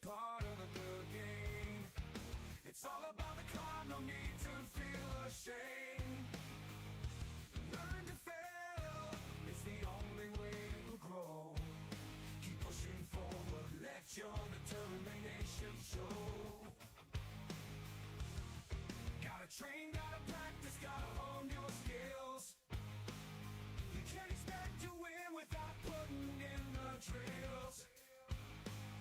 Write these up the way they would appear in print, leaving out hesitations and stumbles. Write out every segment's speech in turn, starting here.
part of the good game. It's all about the climb, no need to feel ashamed. Learn to fail, it's the only way to grow. Keep pushing forward, let your determination show. Gotta train, gotta practice, gotta hone your skills. You can't expect to win without putting in the drills.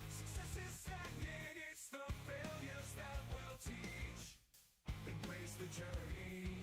Success is stagnant, it's the failures that will teach. Embrace the journey.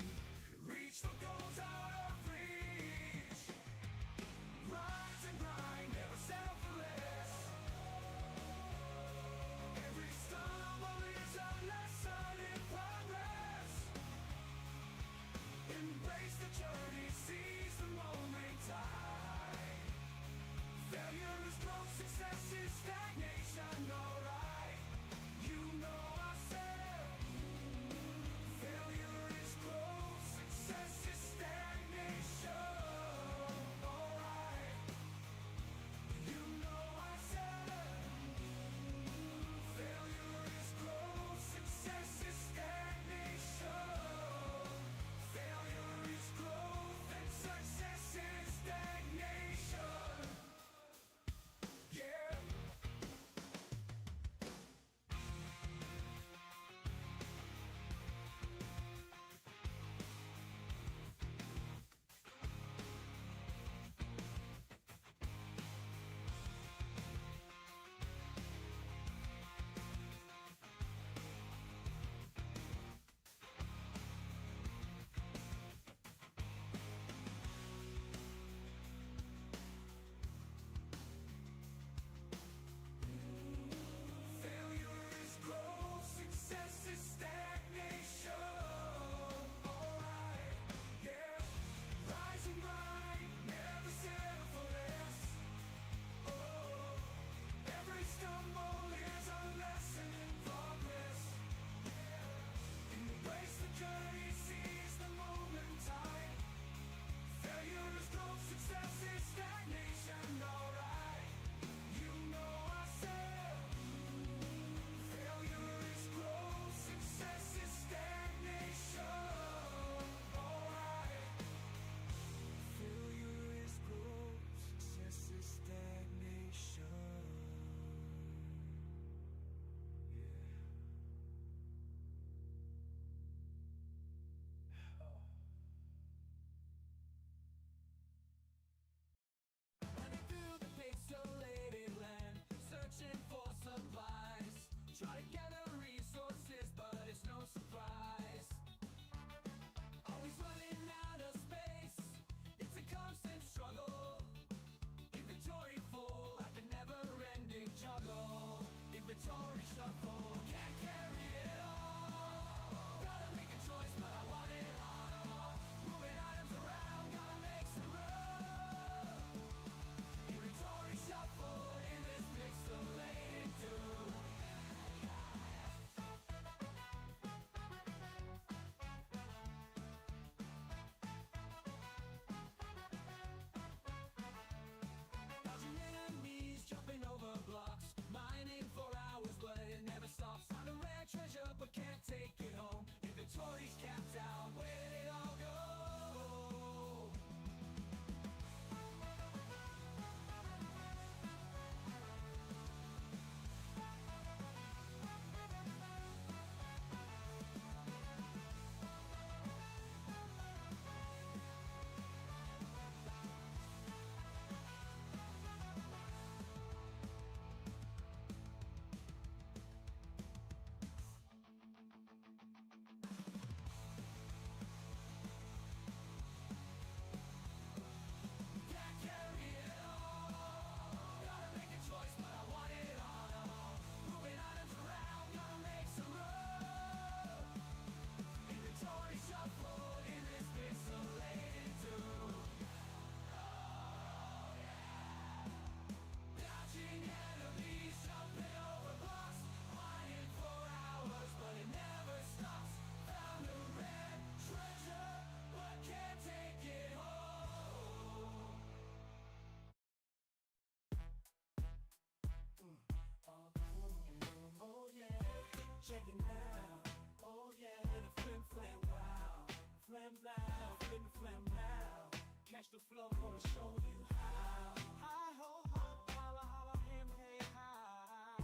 check it now. Oh yeah, the Flimflam wow. Flam now, Flimflam now. Catch the flow, gonna show you how. Hi ho ho, holla holla, him hey hi.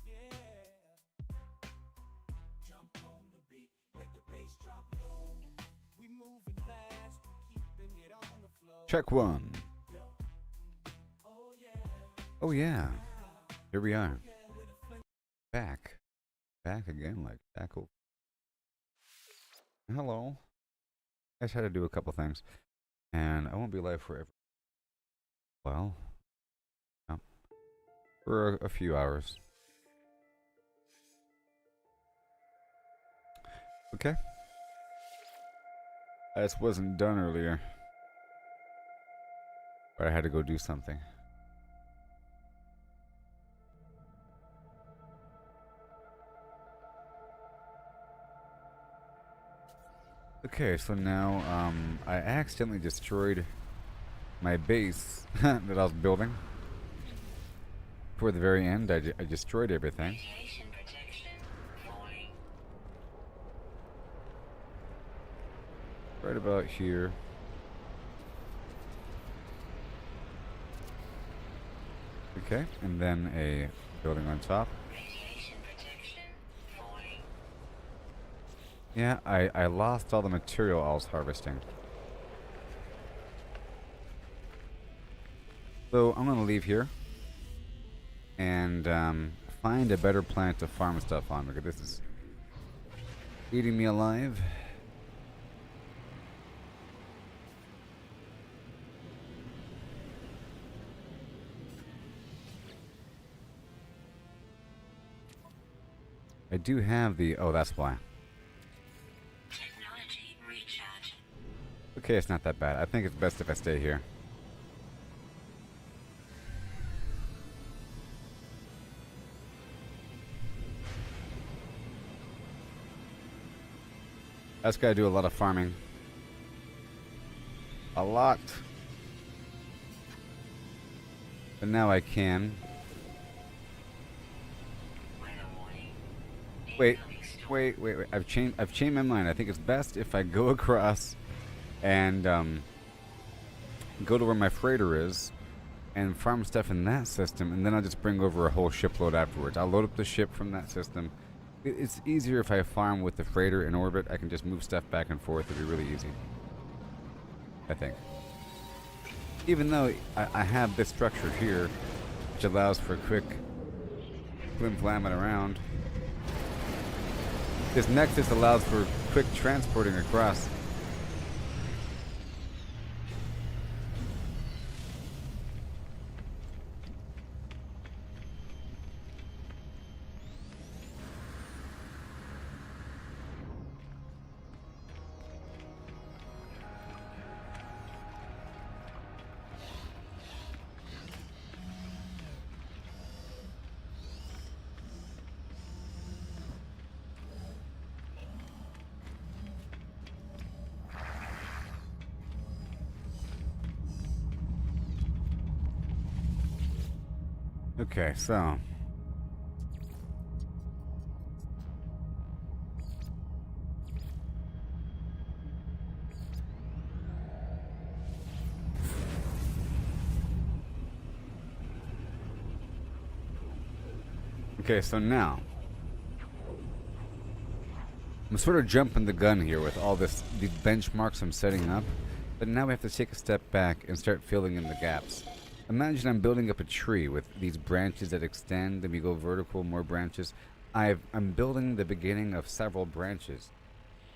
Yeah. Jump on the beat, let the bass drop low. We moving fast, keeping it on the flow. Check one. Oh yeah, here we are. Back again, like tackle. Hello. I just had to do a couple things, and I won't be live forever. Well, no, for a few hours. Okay. I just wasn't done earlier, but I had to go do something. Okay, so now I accidentally destroyed my base that I was building. Toward the very end, I destroyed everything. Right about here. Okay, and then a building on top. Yeah, I lost all the material I was harvesting. So I'm gonna leave here and find a better planet to farm stuff on, because this is eating me alive. I do have the... oh, that's why. Okay, it's not that bad. I think it's best if I stay here. I just gotta do a lot of farming. A lot. But now I can. Wait. I've changed my mind. I think it's best if I go across and go to where my freighter is and farm stuff in that system, and then I'll just bring over a whole shipload afterwards. I'll load up the ship from that system. It's easier if I farm with the freighter in orbit. I can just move stuff back and forth. It'd be really easy, I think. Even though I have this structure here, which allows for quick flim-flamming around. This nexus allows for quick transporting across. Okay, so now I'm sort of jumping the gun here with all these benchmarks I'm setting up, but now we have to take a step back and start filling in the gaps. Imagine I'm building up a tree with these branches that extend, then we go vertical, more branches. I'm building the beginning of several branches,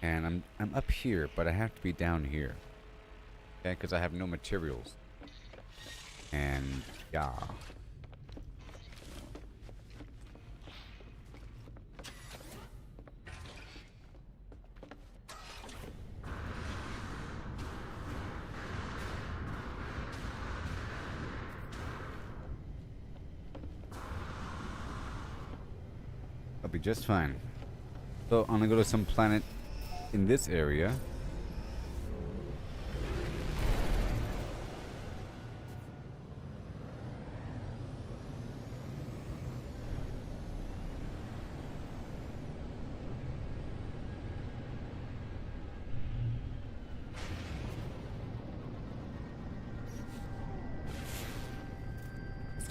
and I'm up here, but I have to be down here, okay? Because I have no materials, and yeah. I'll be just fine. So I'm gonna go to some planet in this area.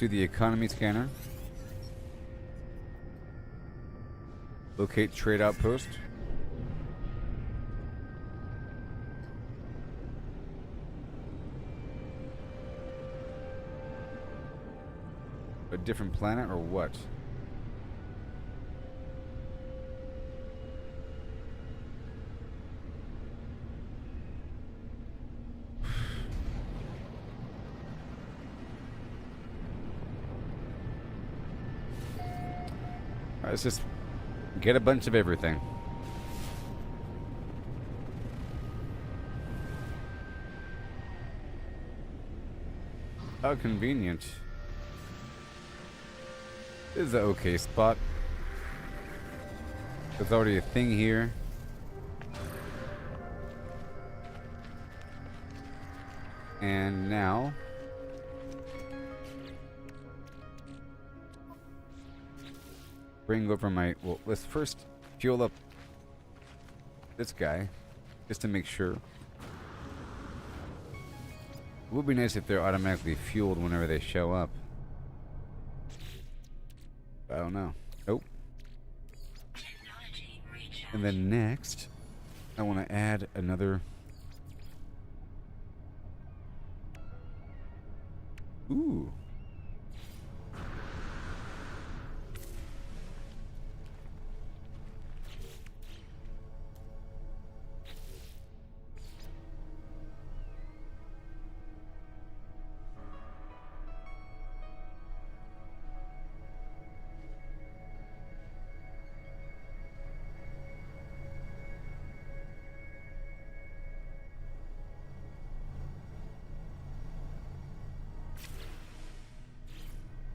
do the economy scanner. Locate trade outpost. A different planet or what? Alright, let's just get a bunch of everything. How convenient. This is an okay spot. There's already a thing here. And now bring over my, well, let's first fuel up this guy just to make sure. It would be nice if they're automatically fueled whenever they show up. I don't know. Nope. And then next, I want to add another. Ooh.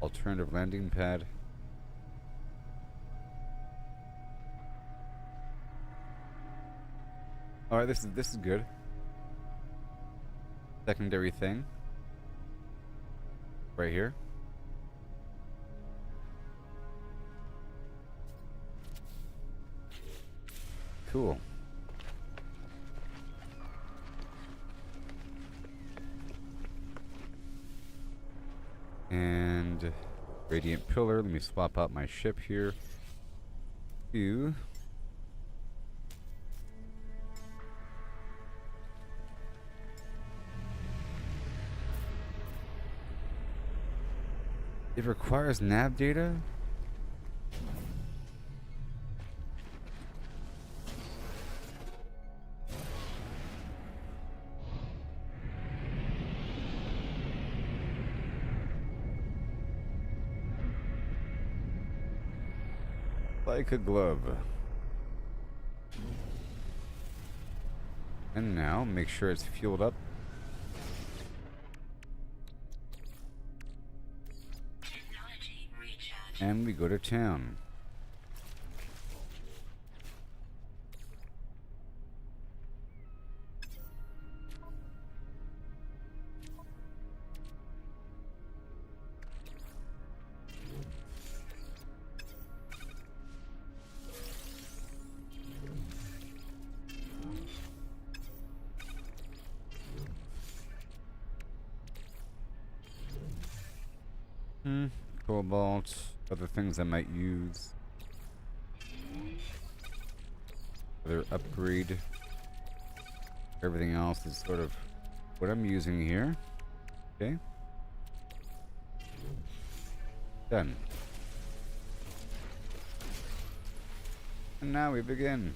Alternative landing pad. All right, this is good. Secondary thing. Right here. Cool. And radiant pillar. Let me swap out my ship here. To it requires nav data. Like a glove. And now make sure it's fueled up. And we go to town. Cobalt, other things I might use. Other upgrade. Everything else is sort of what I'm using here. Okay. Done. And now we begin.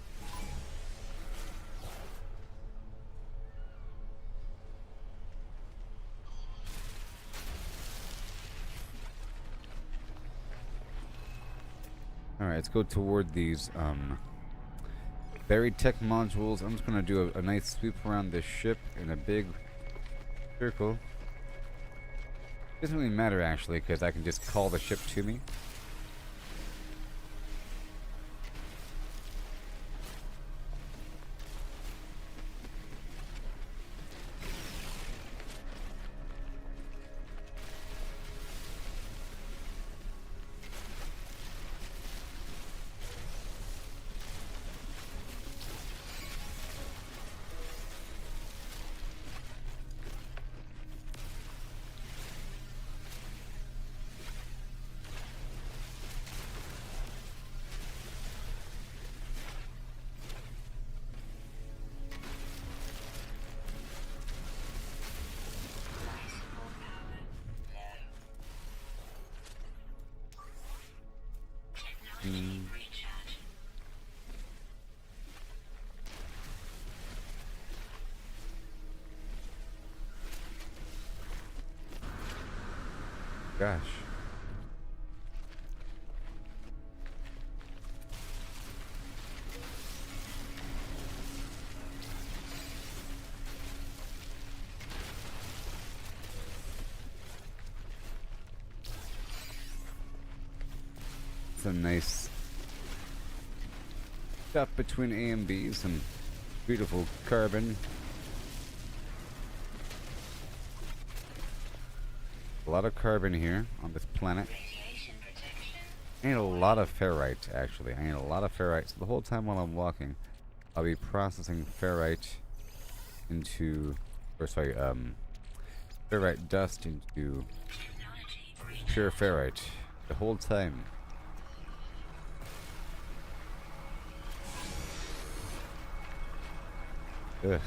Alright, let's go toward these buried tech modules. I'm just going to do a nice sweep around this ship in a big circle. Doesn't really matter actually, because I can just call the ship to me. Gosh. Some nice stuff between A and B. Some beautiful carbon. A lot of carbon here on this planet. I need a lot of ferrite, actually. I need a lot of ferrite. So the whole time while I'm walking, I'll be processing ferrite into, or sorry, ferrite dust into pure ferrite the whole time. Ugh.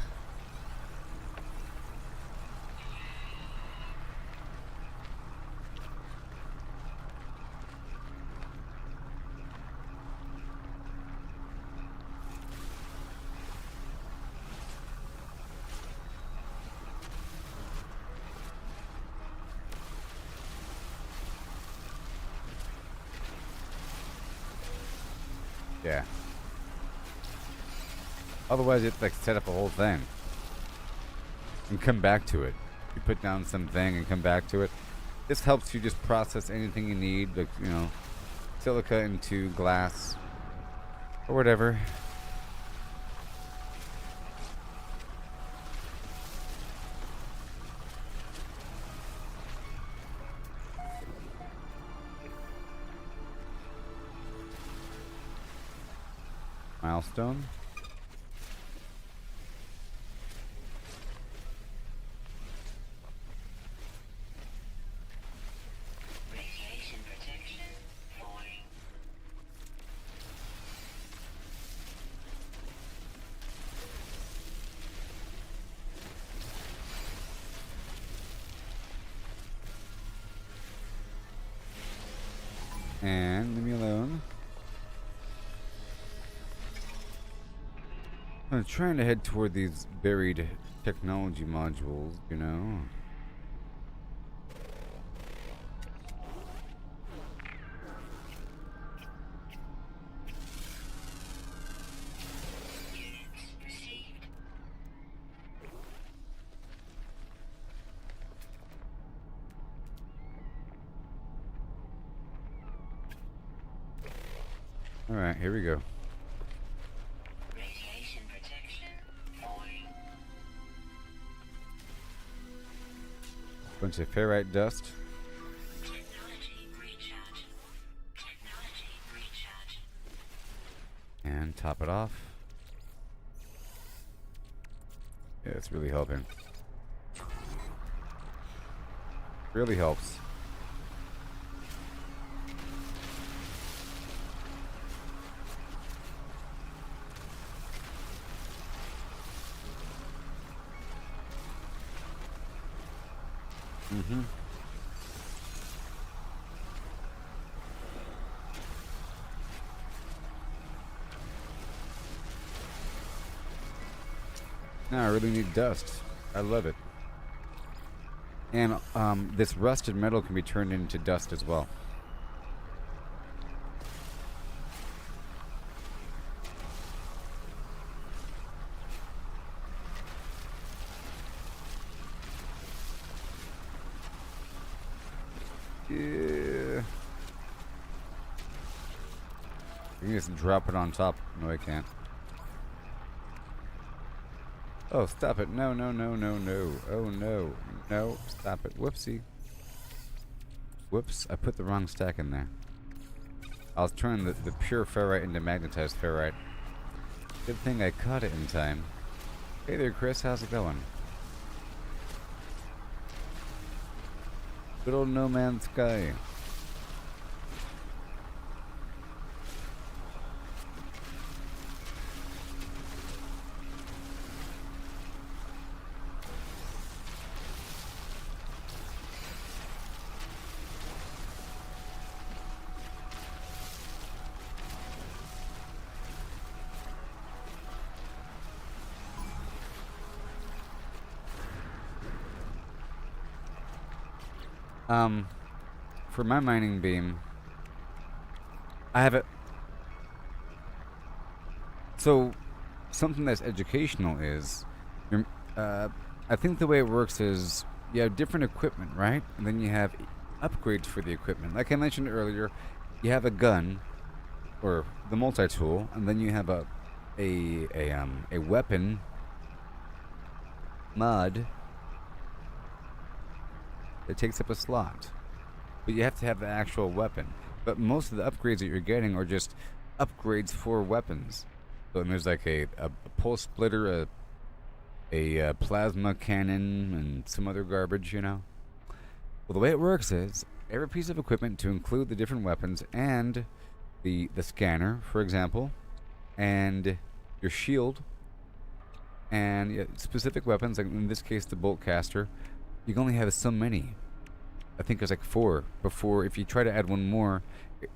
Yeah. Otherwise, it's like set up a whole thing and come back to it. You put down something and come back to it. This helps you just process anything you need, like, you know, silica into glass or whatever. Milestone. Radiation protection falling. And leave me alone. I'm trying to head toward these buried technology modules, you know. Units received. Alright, here we go. Radiation protection falling. Bunch of ferrite dust. Technology recharge. Technology recharge. And top it off. Yeah, it's really helping. Really helps. Mm-hmm. Now I really need dust. I love it. And this rusted metal can be turned into dust as well. Yeah. You can just drop it on top. No, I can't. Oh, stop it. No, no, no, no, no. Oh, no. No, stop it. Whoopsie. Whoops, I put the wrong stack in there. I was turning the pure ferrite into magnetized ferrite. Good thing I caught it in time. Hey there, Chris. How's it going? Good old No Man's Sky. for my mining beam, I have it. So, something that's educational is, you're- I think the way it works is you have different equipment, right? And then you have upgrades for the equipment. Like I mentioned earlier, you have a gun or the multi-tool, and then you have a weapon mod that takes up a slot. But you have to have the actual weapon. But most of the upgrades that you're getting are just upgrades for weapons. So there's like a pulse splitter, a plasma cannon, and some other garbage, you know? Well, the way it works is every piece of equipment, to include the different weapons and the scanner, for example, and your shield, and specific weapons, like in this case the bolt caster, you can only have so many. I think there's like 4 before. If you try to add one more,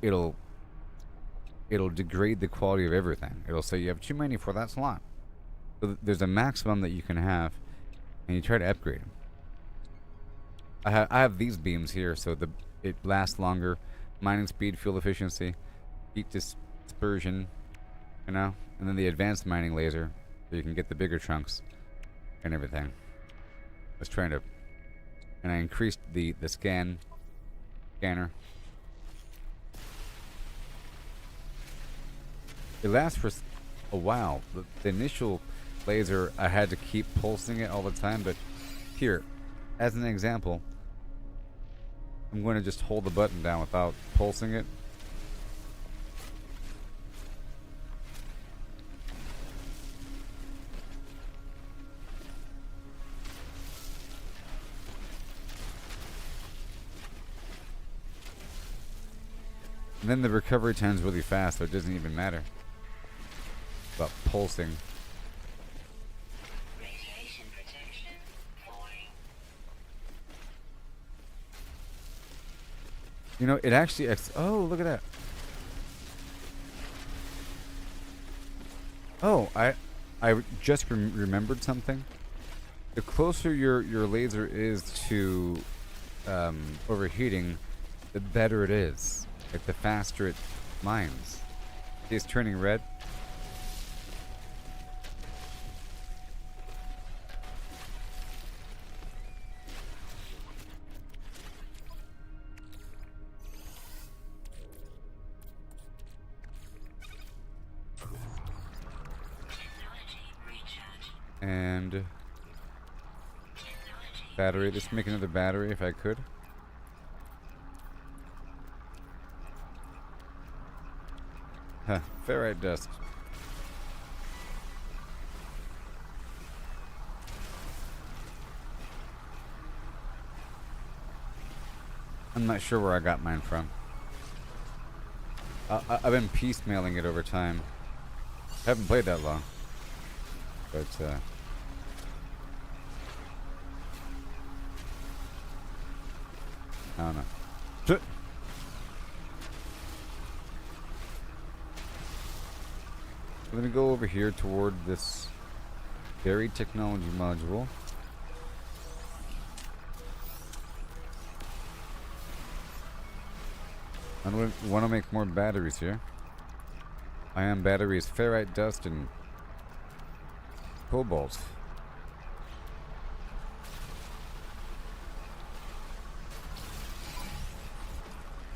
it'll degrade the quality of everything. It'll say you have too many for that slot. So there's a maximum that you can have, and you try to upgrade them. I have these beams here, so it lasts longer. Mining speed, fuel efficiency, heat dispersion, you know, and then the advanced mining laser, so you can get the bigger chunks and everything. I was trying to, and I increased the scanner. It lasts for a while. The initial laser, I had to keep pulsing it all the time, but here, as an example, I'm going to just hold the button down without pulsing it. And then the recovery time's really fast, so it doesn't even matter about pulsing. Radiation protection falling. You know, it actually... oh, look at that. Oh, I just remembered something. The closer your laser is to overheating, the better it is. Like, the faster it mines. See, it's turning red. Technology recharge. And Technology battery. Let's make another battery if I could. Huh, ferrite dust. I'm not sure where I got mine from. I've been piecemealing it over time. I haven't played that long. But, I don't know. Let me go over here toward this buried technology module. I want to make more batteries here. Ion batteries, ferrite dust, and cobalt.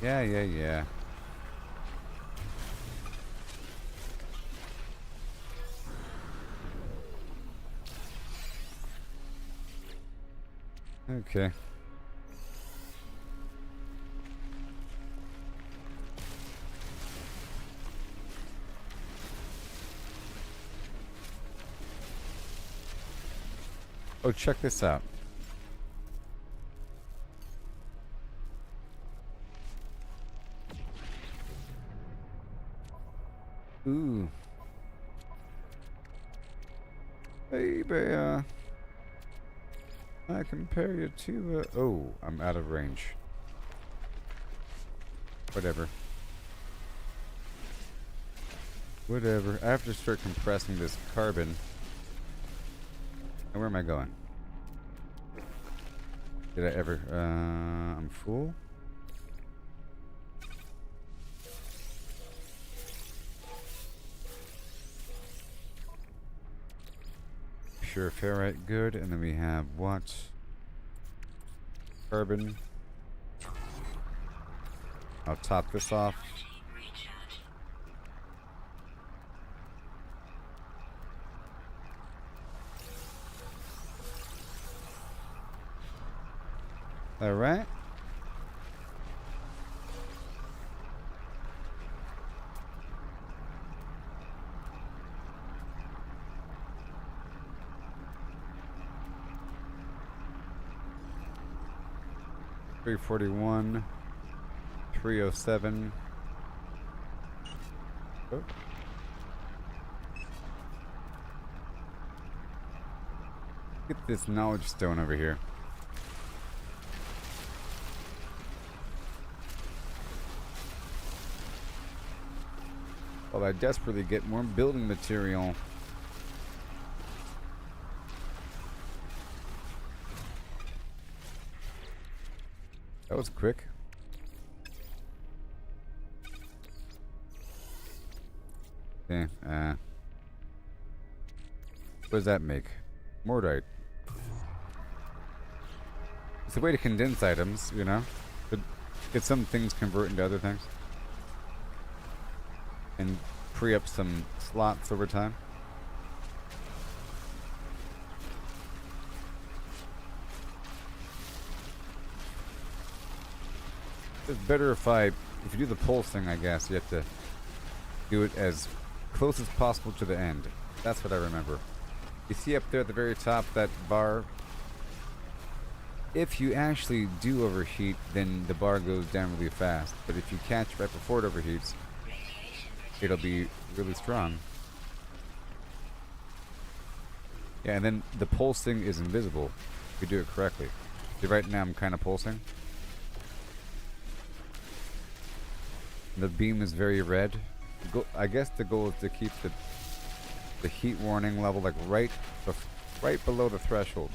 Yeah. Okay. Oh, check this out. Ooh. Hey, bear. I compare you to oh, I'm out of range. Whatever. I have to start compressing this carbon. And where am I going? Did I ever... I'm full? Pure ferrite, good. And then we have what? Carbon. I'll top this off. Energy recharge. All right. $341, $307. Oh. Get this knowledge stone over here. Well, I desperately get more building material. That was quick. Okay, what does that make? Mordite. It's a way to condense items, you know? But get some things convert into other things. And free up some slots over time. It's better if you do the pulsing, I guess, you have to do it as close as possible to the end. That's what I remember. You see up there at the very top, that bar? If you actually do overheat, then the bar goes down really fast. But if you catch right before it overheats, it'll be really strong. Yeah, and then the pulsing is invisible if you do it correctly. See, right now I'm kind of pulsing. The beam is very red. I guess the goal is to keep the heat warning level like right below the threshold.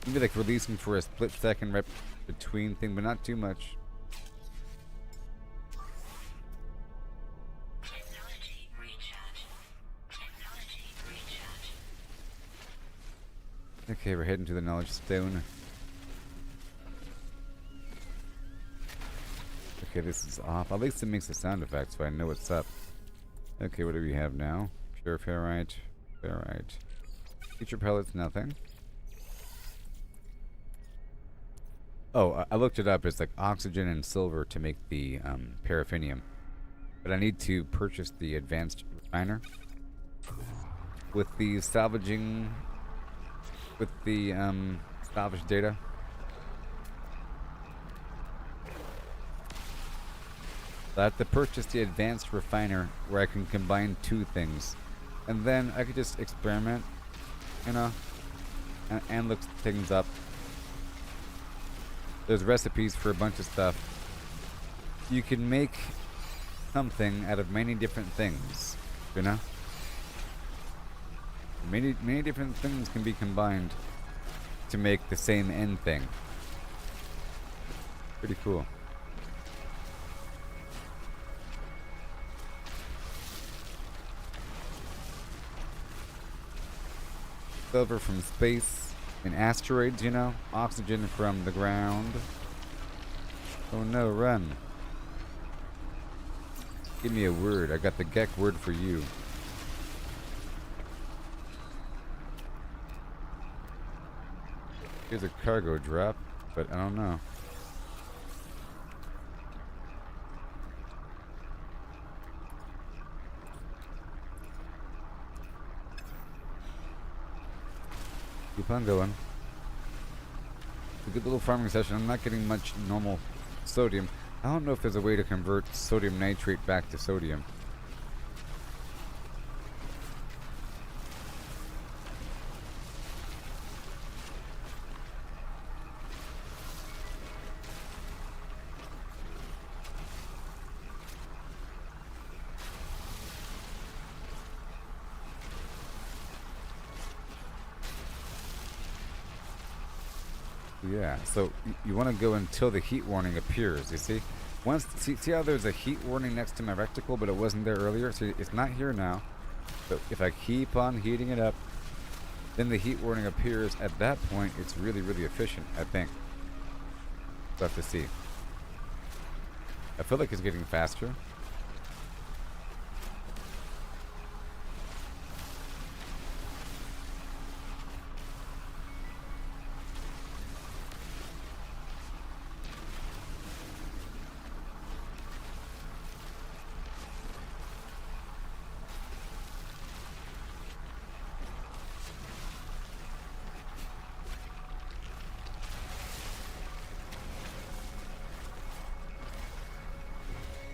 Maybe like releasing for a split second right between thing, but not too much. Technology recharge. Technology recharge. Okay, we're heading to the knowledge stone. Okay, this is off. At least it makes a sound effect so I know what's up. Okay, what do we have now? Pure ferrite. Ferrite. Future pellets, nothing. Oh, I looked it up. It's like oxygen and silver to make the paraffinium. But I need to purchase the advanced refiner. With the salvaging... With the salvage data. I have to purchase the advanced refiner where I can combine two things. And then I could just experiment, you know, and look things up. There's recipes for a bunch of stuff. You can make something out of many different things, you know? Many different things can be combined to make the same end thing. Pretty cool. Silver from space and asteroids, you know? Oxygen from the ground. Oh no, run. Give me a word. I got the Gek word for you. Here's a cargo drop, but I don't know. Keep on going. It's a good little farming session. I'm not getting much normal sodium. I don't know if there's a way to convert sodium nitrate back to sodium. Yeah, so you want to go until the heat warning appears, you see? Once, see how there's a heat warning next to my reticle, but it wasn't there earlier? So it's not here now. But if I keep on heating it up, then the heat warning appears. At that point, it's really, really efficient, I think. We'll have to see. I feel like it's getting faster.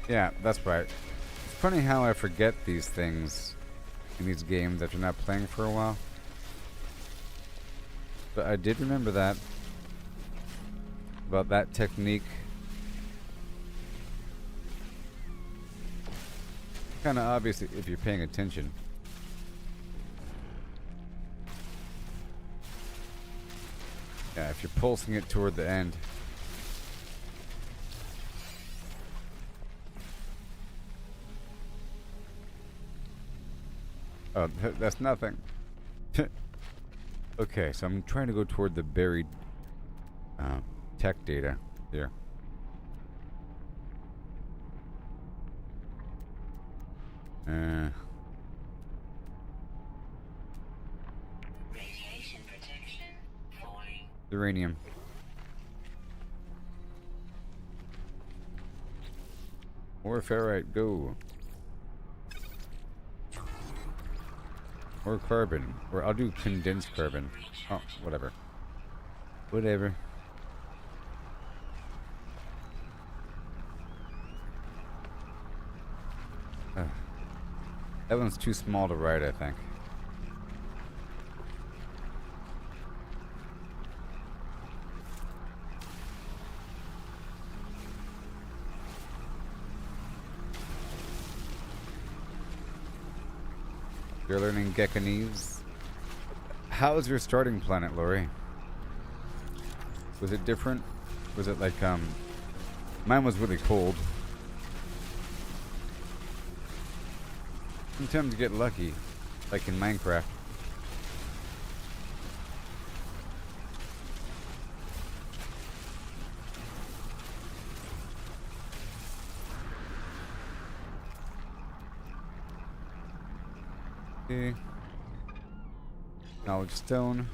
Yeah, that's right. It's funny how I forget these things in these games after not playing for a while. But I did remember that. About that technique. Kind of obvious if you're paying attention. Yeah, if you're pulsing it toward the end. Oh, that's nothing. Okay, so I'm trying to go toward the buried tech data here. Radiation protection falling. Uranium. More ferrite, go. Or carbon. Or I'll do condensed carbon. Oh, whatever. Whatever. That one's too small to write, I think. You're learning Gekanese. How is your starting planet, Lori? Was it different? Was it like, mine was really cold. Sometimes you get lucky, like in Minecraft. Okay. Knowledge stone.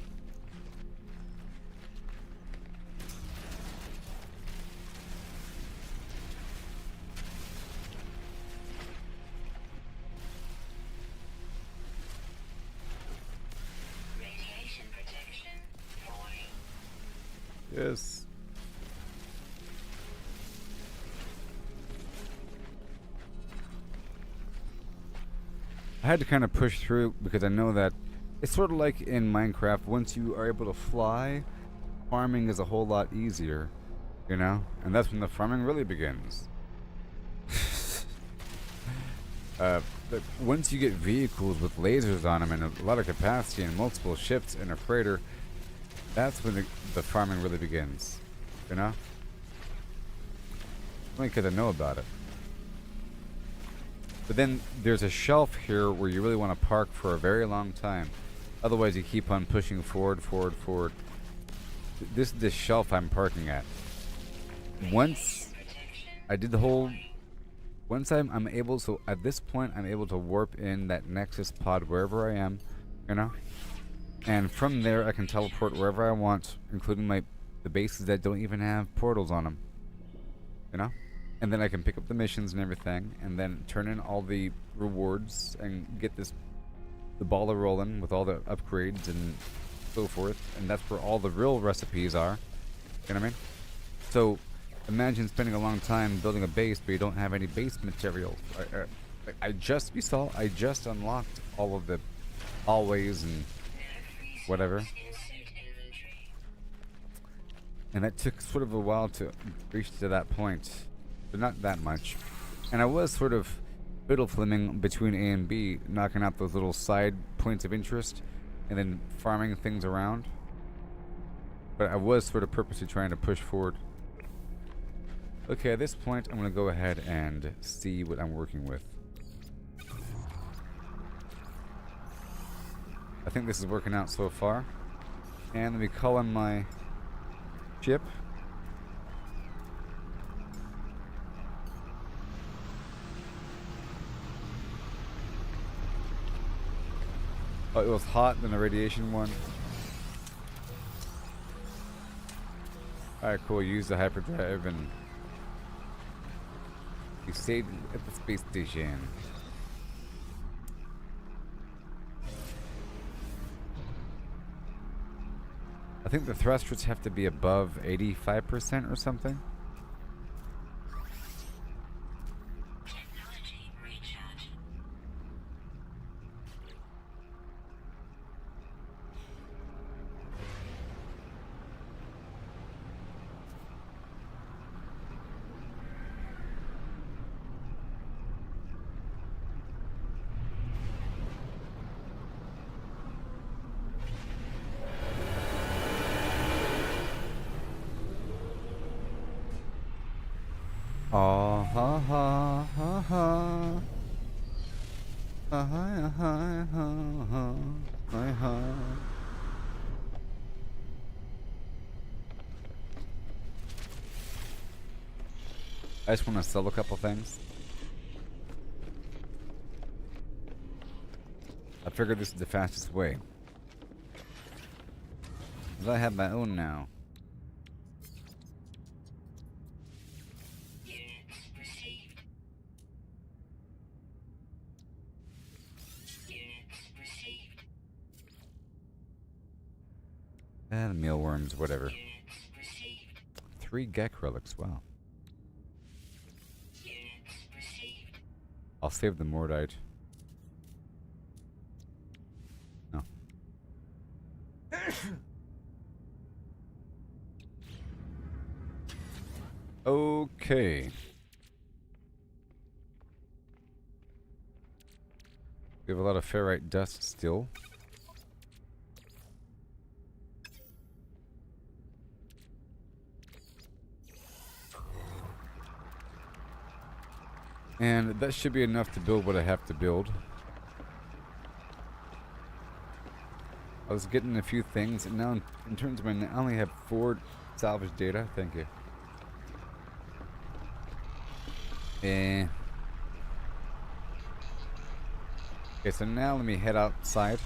Radiation protection falling. Yes. I had to kind of push through because I know that it's sort of like in Minecraft. Once you are able to fly, farming is a whole lot easier, you know? And that's when the farming really begins. But once you get vehicles with lasers on them and a lot of capacity and multiple ships and a freighter, that's when the farming really begins, you know? Only because I know about it. But then there's a shelf here where you really want to park for a very long time. Otherwise you keep on pushing forward, forward, forward. This is the shelf I'm parking at. Once I did the whole... Once I'm able, so at this point I'm able to warp in that Nexus pod wherever I am, you know? And from there I can teleport wherever I want, including the bases that don't even have portals on them, you know? And then I can pick up the missions and everything, and then turn in all the rewards and get the ball rolling with all the upgrades and so forth. And that's where all the real recipes are. You know what I mean? So imagine spending a long time building a base, but you don't have any base materials. I just unlocked all of the hallways and whatever. And that took sort of a while to reach to that point. But not that much. And I was sort of fiddle-flimming between A and B, knocking out those little side points of interest, and then farming things around. But I was sort of purposely trying to push forward. Okay, at this point, I'm going to go ahead and see what I'm working with. I think this is working out so far. And let me call in my ship. Oh, it was hot than the radiation one. Alright, cool. Use the hyperdrive and you stayed at the space station. I think the thrusters have to be above 85% or something. Technology recharge. Ah ha ha ha ha. Ah ha ha ha ha ha ha. I just want to sell a couple things. I figured this is the fastest way. 'Cause I have my own now. Units received. Units received. And mealworms, whatever. Units received. 3 Gek relics, wow. Units received. I'll save the Mordite. No. Okay. We have a lot of ferrite dust still. And that should be enough to build what I have to build. I was getting a few things, and now in terms of I only have 4 salvage data. Thank you. Okay, so now let me head outside.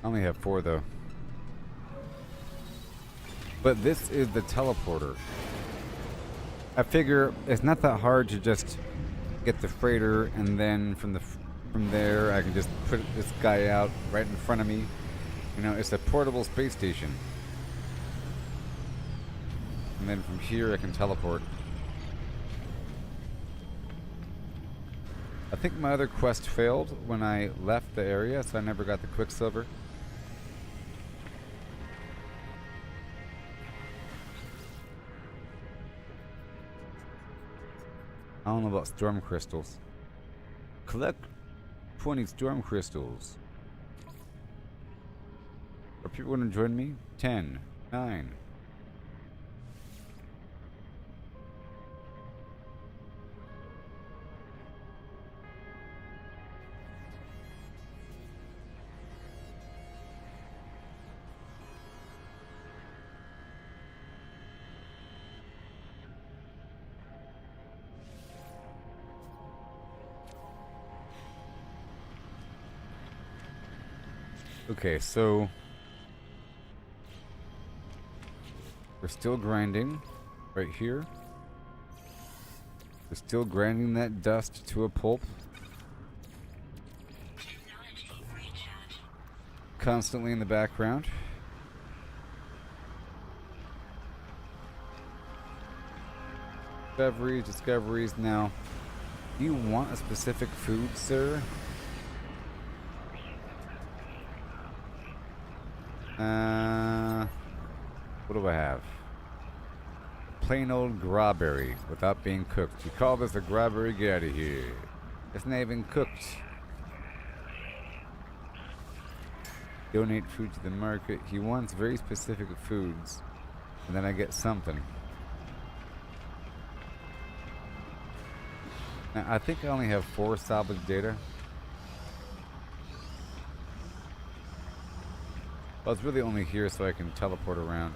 I only have 4 though. But this is the teleporter. I figure it's not that hard to just get the freighter, and then from there I can just put this guy out right in front of me. You know, it's a portable space station. And then from here I can teleport. I think my other quest failed when I left the area, so I never got the Quicksilver. I don't know about storm crystals. Collect 20 storm crystals. Are people going to join me? 10, 9. Okay, so we're still grinding right here. We're still grinding that dust to a pulp. Technology recharge. Constantly in the background. Discoveries. Now, do you want a specific food, sir? What do I have? Plain old grawberry without being cooked. You call this a grawberry? Get out of here. It's not even cooked. Donate food to the market. He wants very specific foods. And then I get something. Now, I think I only have 4 salvage data. Well, it's really only here so I can teleport around.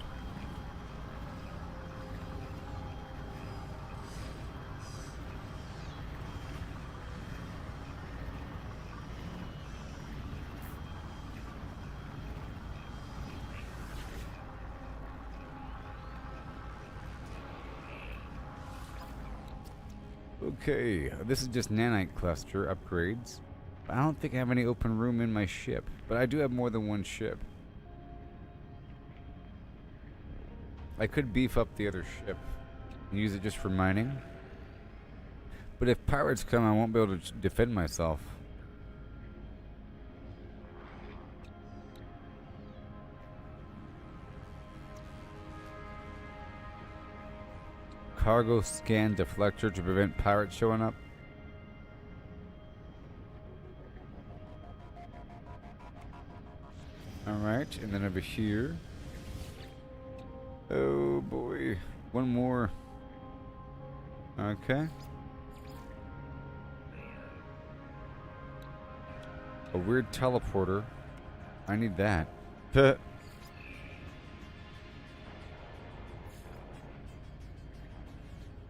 Okay, this is just nanite cluster upgrades. I don't think I have any open room in my ship, but I do have more than one ship. I could beef up the other ship and use it just for mining. But if pirates come, I won't be able to defend myself. Cargo scan deflector to prevent pirates showing up. Alright, and then over here. Oh boy. One more. Okay. A weird teleporter. I need that.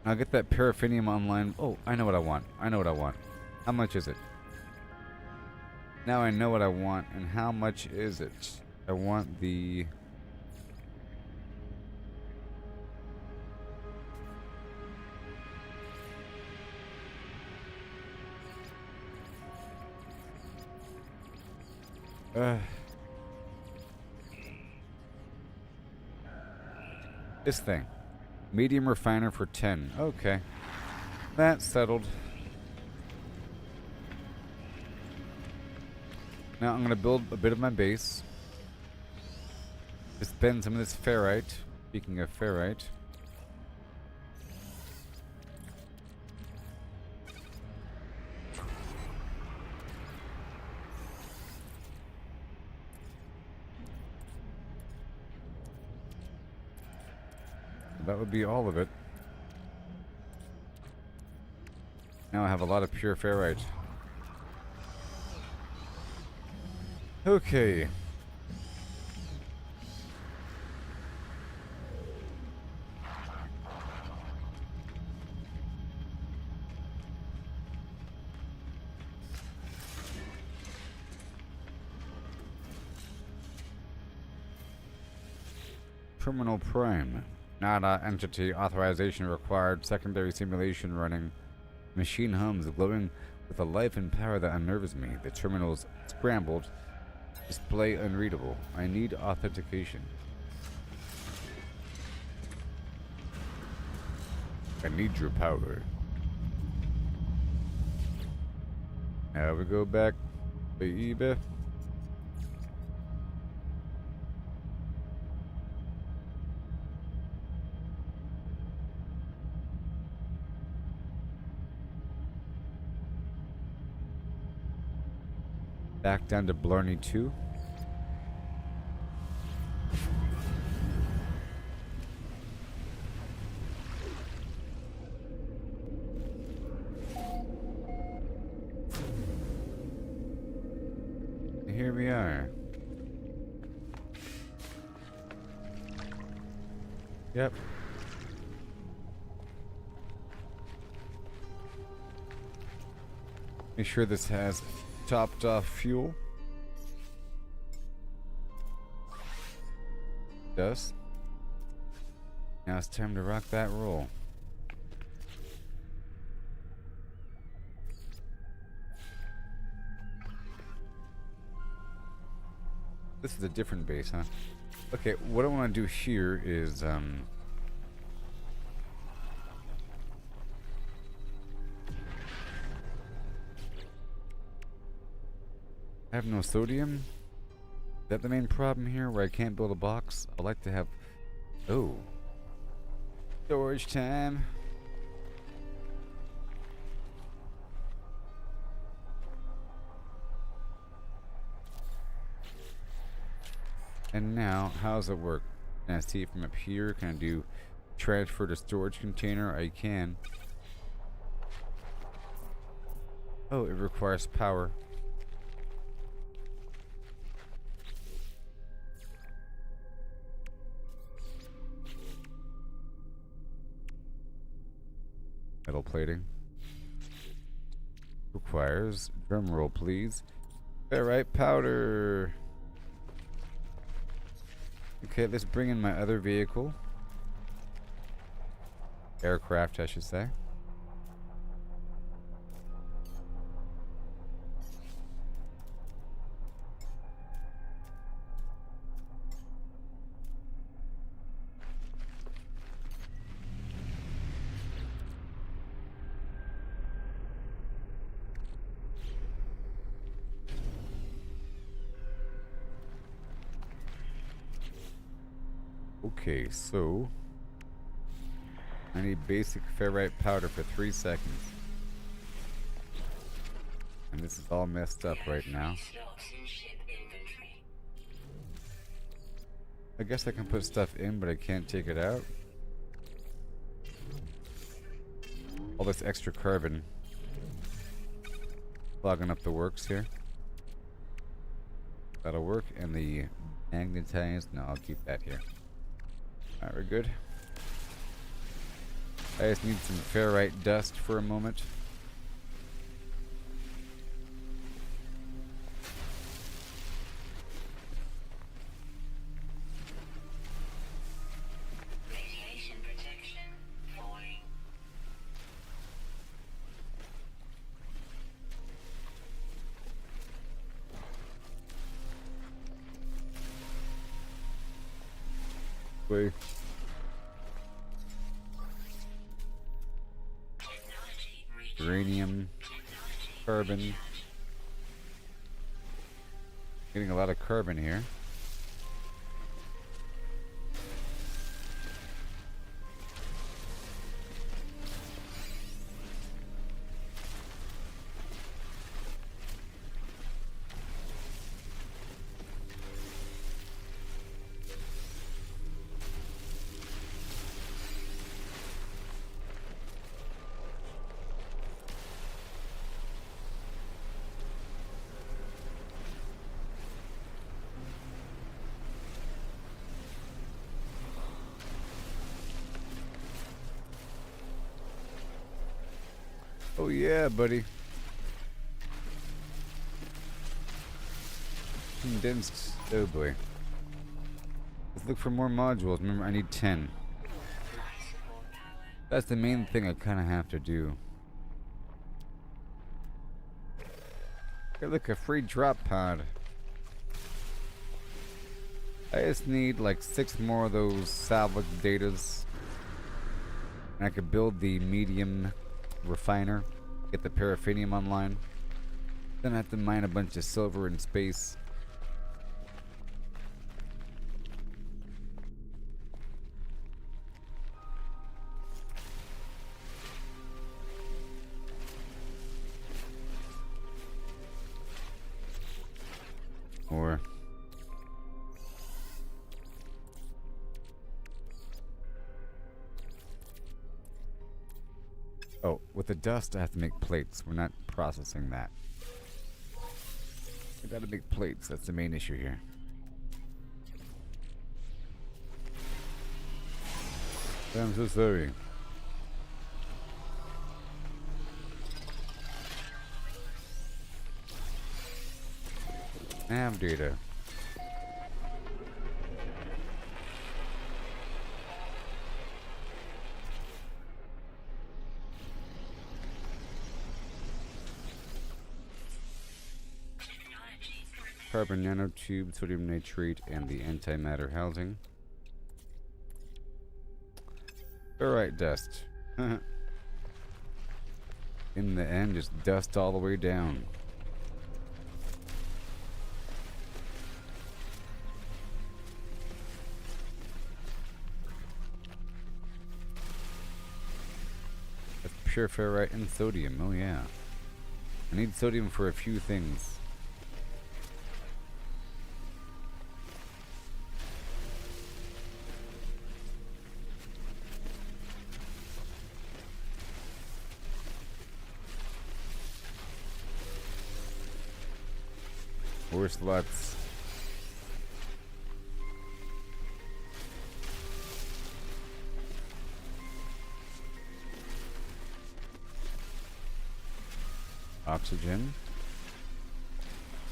I'll get that paraffinium online. Oh, I know what I want. I know what I want. How much is it? Now I know what I want. And how much is it? I want the... This thing. Medium refiner for 10. Okay. That's settled. Now I'm going to build a bit of my base. To spend some of this ferrite. Speaking of ferrite. That would be all of it. Now I have a lot of pure ferrite. Okay. Terminal Prime. NADA entity authorization required. Secondary simulation running. Machine hums, glowing with a life and power that unnerves me. The terminal's scrambled. Display unreadable. I need authentication. I need your power. Now we go back to eBay. Back down to Blarney 2. And here we are. Yep. Make sure this has topped off fuel. Does. Now it's time to rock that roll. This is a different base, huh? Okay, what I want to do here is I have no sodium. Is that the main problem here, where I can't build a box? I'd like to have... Oh. Storage time. And now, how does it work? Can I see it from up here? Can I do transfer to storage container? I can. Oh, it requires power. Metal plating. Requires, drum roll please. Ferrite powder. Okay, let's bring in my other vehicle. Aircraft, I should say. Okay, so I need basic ferrite powder for 3 seconds. And this is all messed up right now. Slots in ship inventory. I guess I can put stuff in, but I can't take it out. All this extra carbon clogging up the works here. That'll work. And the magnetized, no, I'll keep that here. Alright, we're good. I just need some ferrite dust for a moment. Radiation protection falling. Wait. Technology recharge. Uranium, Technology carbon. recharge. Getting a lot of carbon here. Oh yeah, buddy. Condensed. Oh boy. Let's look for more modules. Remember, I need 10. Life support power. That's the main thing I kind of have to do. Hey, look, a free drop pod. I just need like 6 more of those salvage datas. And I could build the medium refiner, get the paraffinium online. Then I have to mine a bunch of silver in space. Or oh, with the dust I have to make plates. We're not processing that. I gotta make plates. That's the main issue here. I'm so sorry. Nav data. Technology protect. Carbon nanotube, sodium nitrate, and the antimatter housing. Alright, dust. In the end, just dust all the way down. pure ferrite and sodium. Oh yeah. I need sodium for a few things. Worse luts. Oxygen.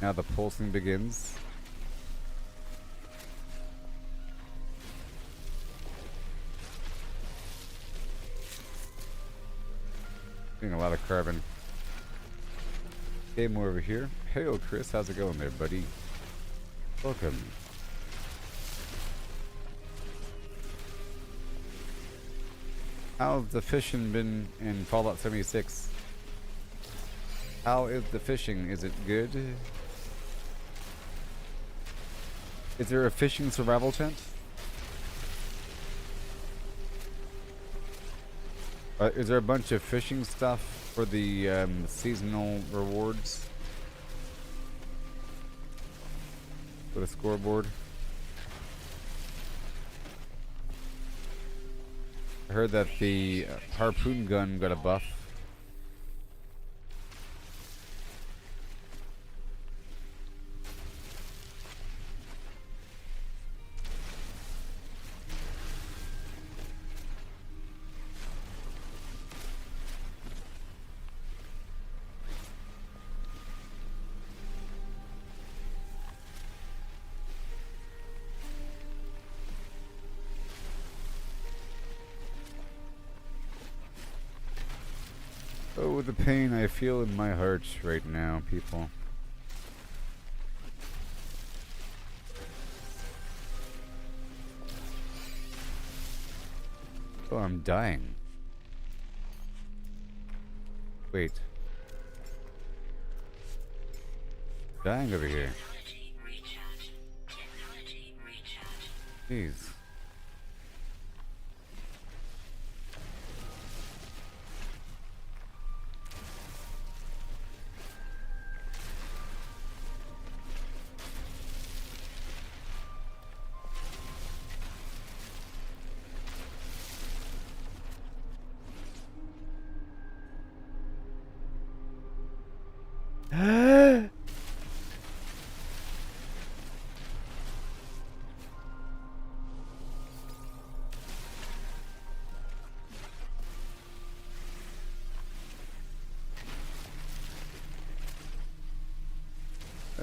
Now the pulsing begins. Getting a lot of carbon. Okay, more over here. Hey, Chris, how's it going there, buddy? Welcome. How's the fishing been in Fallout 76? How is the fishing? Is it good? Is there a fishing survival tent? Is there a bunch of fishing stuff for the seasonal rewards? For the scoreboard? I heard that the harpoon gun got a buff. Oh, the pain I feel in my heart right now, people. Oh, I'm dying. Wait. Dying over here. Technology recharge. Technology recharge. Jeez.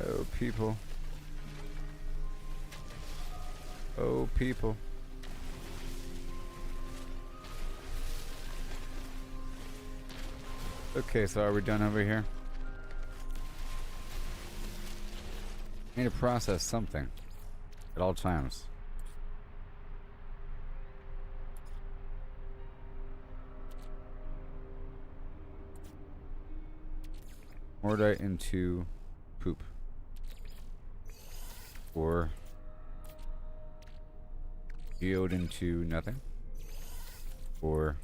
Oh, people. Oh, people. Okay, so are we done over here? Need to process something at all times. Mordite into poop. Or geode into nothing. Or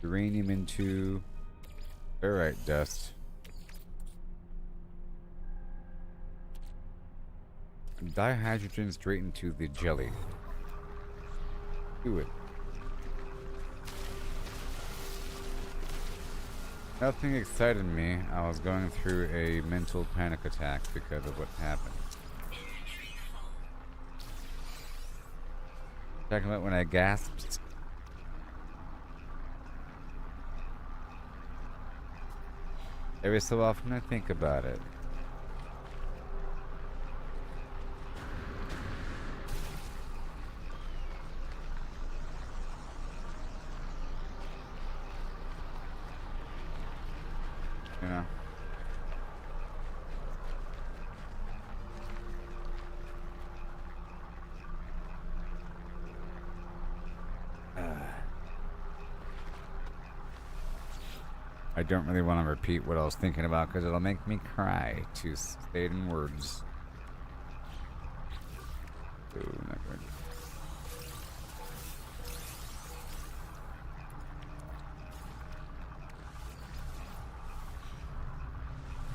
uranium into ferrite dust. Dihydrogen straight into the jelly. Do it. Nothing excited me. I was going through a mental panic attack because of what happened. Inventory full. Talking about when I gasped. Every so often I think about it. You know. I don't really want to repeat what I was thinking about because it'll make me cry to say it in words. Ooh, not good.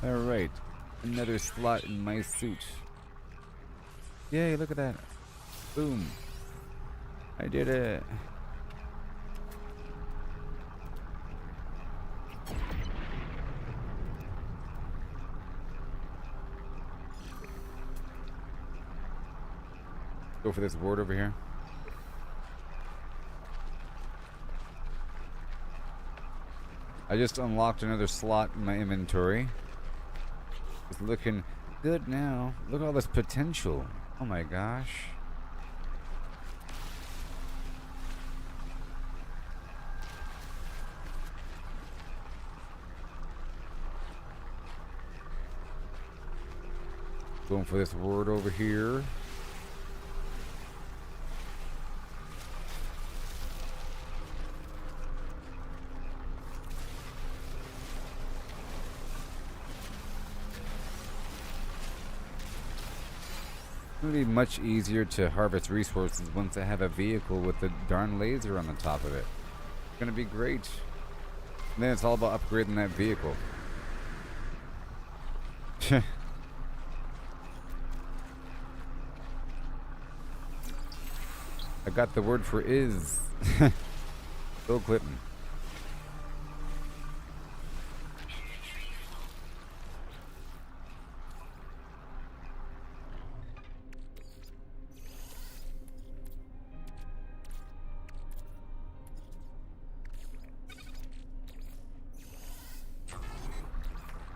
Alright. Another slot in my suit. Yay, look at that. Boom. I did it. Go for this ward over here. I just unlocked another slot in my inventory. It's looking good now. Look at all this potential. Oh my gosh. Going for this ward over here. It's going to be much easier to harvest resources once I have a vehicle with a darn laser on the top of it. It's going to be great. And then it's all about upgrading that vehicle. I got the word for is. Bill Clinton.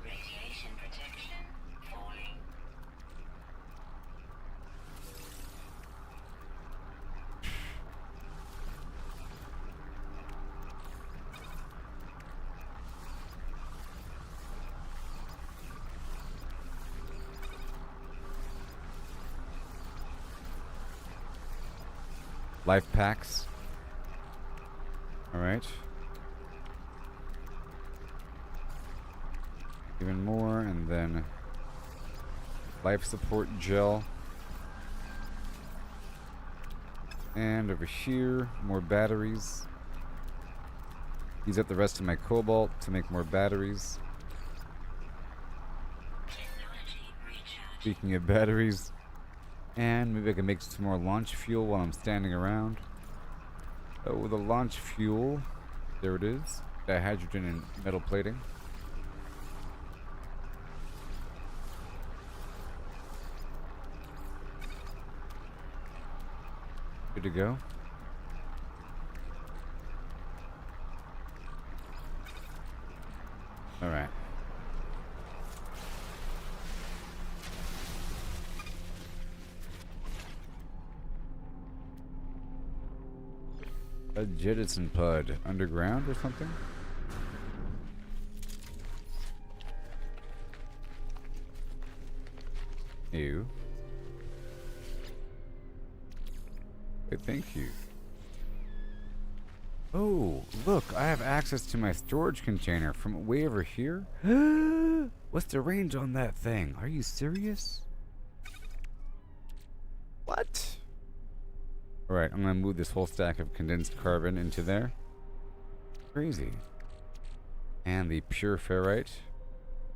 Radiation protection falling. Life packs. Alright. Even more, and then life support gel. And over here, more batteries. Use up the rest of my cobalt to make more batteries. Technology recharge. Speaking of batteries, and maybe I can make some more launch fuel while I'm standing around. Oh, the launch fuel. There it is. Dihydrogen and metal plating. Good to go. All right. A jettison pod underground or something? Ew. Wait, thank you. Oh, look, I have access to my storage container from way over here. What's the range on that thing? Are you serious? What? Alright, I'm gonna move this whole stack of condensed carbon into there. Crazy. And the pure ferrite.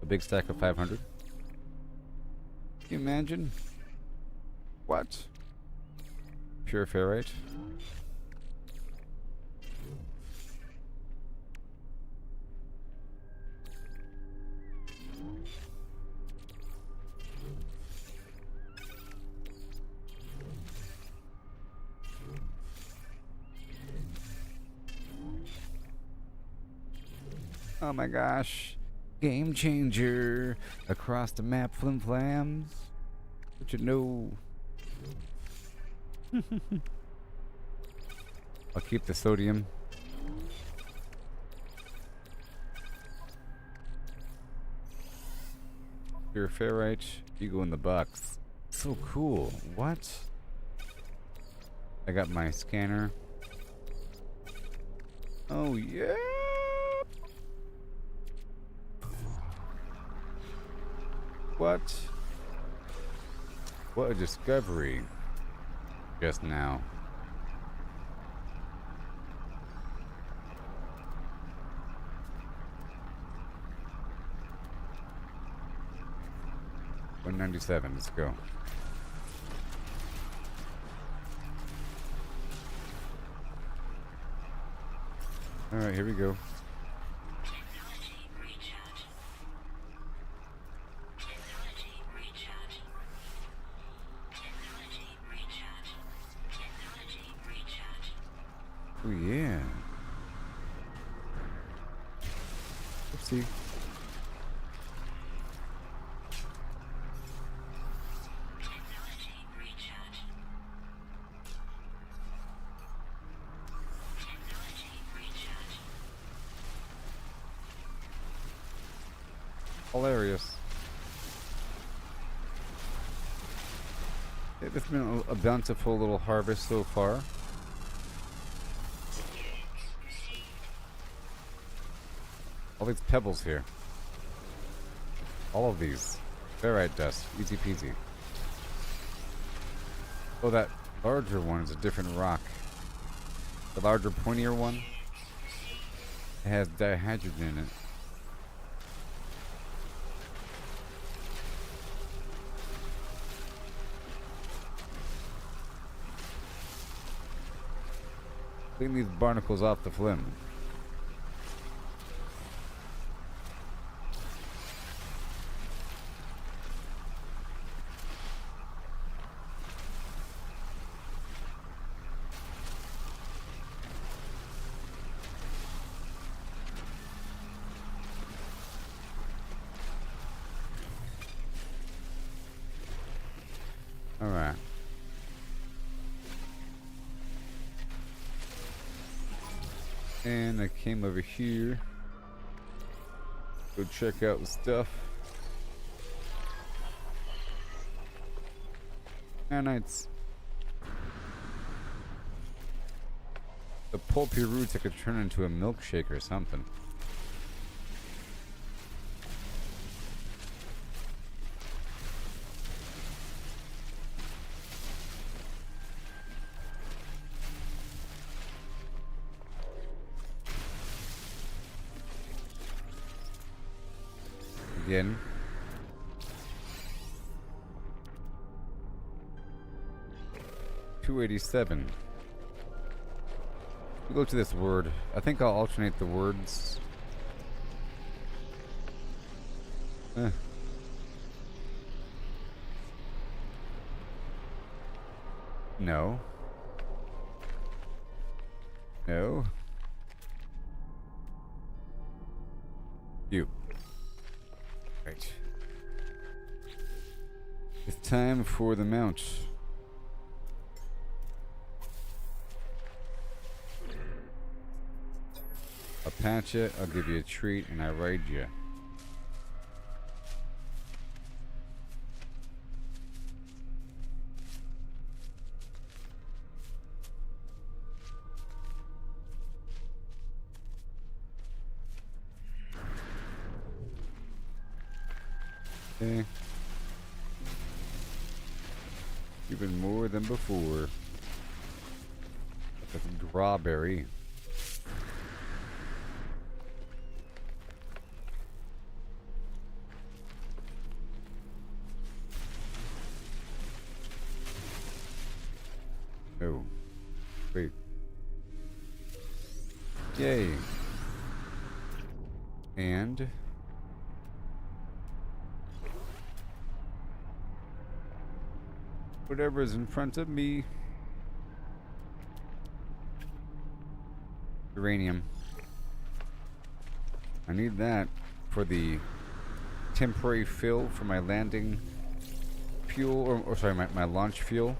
A big stack of 500. Can you imagine? What? Pure ferrite. Oh my gosh. Game changer. Across the map, Flimflams. What you know? I'll keep the sodium. Pure ferrite. You go in the box. So cool. What? I got my scanner. Oh yeah. What? What a discovery just now. 197. Let's go. Alright, here we go. Technology recharge. Technology recharge. Technology recharge. Technology recharge. Oh yeah. Oopsie. Technology recharge. Technology recharge. Hilarious. Yeah, it's been a bountiful little harvest so far. Units received. All these pebbles here. All of these. Ferrite dust. Easy peasy. Oh, that larger one is a different rock. The larger, pointier one, it has dihydrogen in it. Clean these barnacles off the flim. Alright. And I came over here. Go check out the stuff. Nanites. The pulpy roots I could turn into a milkshake or something. Again. $287. We go to this word. I think I'll alternate the words. No. No. You. Right. It's time for the mount. I'll patch it, I'll give you a treat, and I ride you. Okay. Even more than before. That's a strawberry. Oh. Wait. Yay. And whatever is in front of me. Uranium. I need that for the temporary fill for my landing fuel, or sorry, my launch fuel.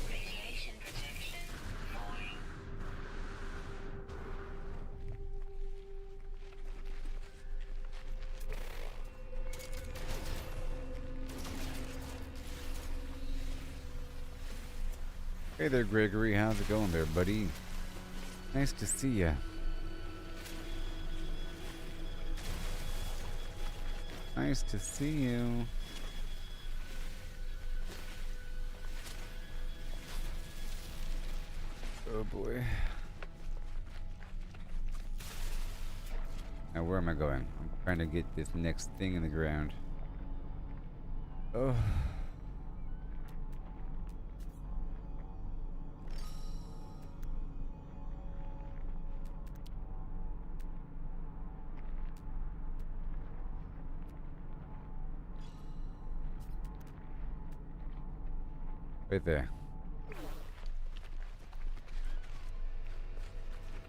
Radiation protection falling. Hey there, Gregory. How's it going there, buddy? Nice to see ya. Nice to see you. boy. Now where am I going? I'm trying to get this next thing in the ground. Oh. Right there.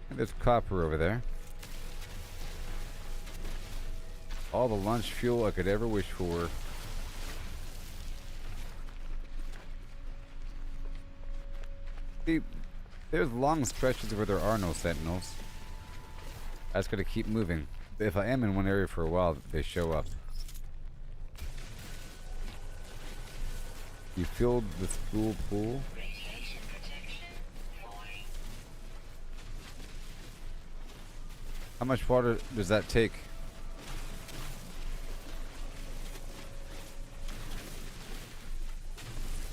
And there's copper over there. All the lunch fuel I could ever wish for. See, there's long stretches where there are no sentinels. I just gotta keep moving. If I am in one area for a while, they show up. You filled the school pool? Radiation protection falling. How much water does that take?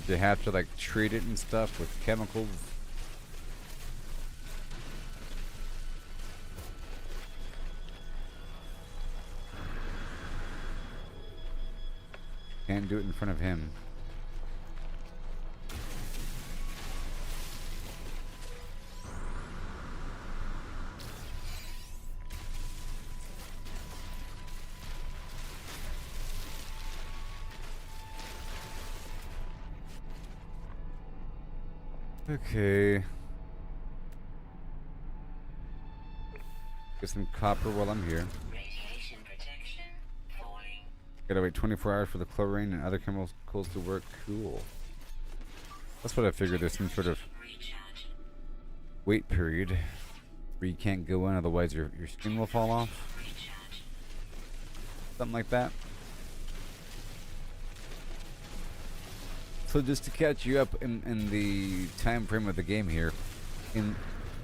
Do you have to like treat it and stuff with chemicals? Can't do it in front of him. Okay. Get some copper while I'm here. Radiation protection falling. Gotta wait 24 hours for the chlorine and other chemicals to work. Cool. That's what I figured. There's some sort of Recharge. wait period where you can't go in, otherwise your skin will fall off. Recharge. Something like that. So just to catch you up in the time frame of the game here, in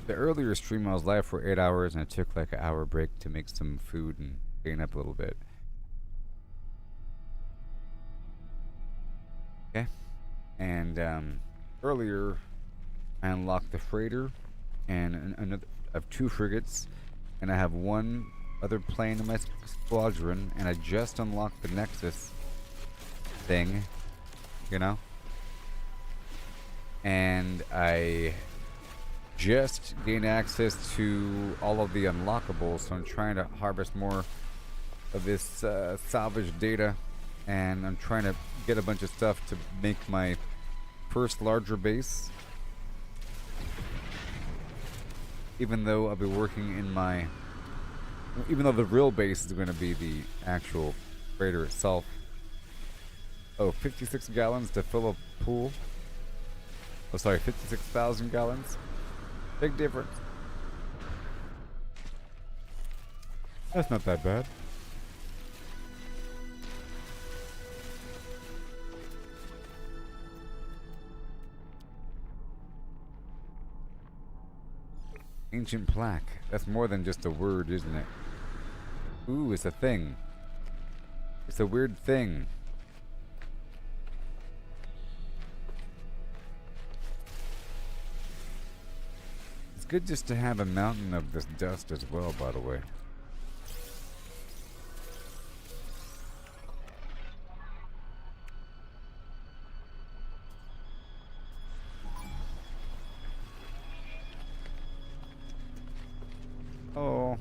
the earlier stream I was live for 8 hours and I took like an hour break to make some food and clean up a little bit. Okay. And earlier I unlocked the freighter and another. I have 2 frigates and I have 1 other plane in my squadron, and I just unlocked the Nexus thing, you know? And I just gained access to all of the unlockables, so I'm trying to harvest more of this salvage data, and I'm trying to get a bunch of stuff to make my first larger base. Even though I'll be working in my... Even though the real base is going to be the actual freighter itself. Oh, 56 gallons to fill a pool. Oh, sorry, 56,000 gallons. Big difference. That's not that bad. Ancient plaque. That's more than just a word, isn't it? Ooh, it's a thing. It's a weird thing. It's good just to have a mountain of this dust as well, by the way. Oh.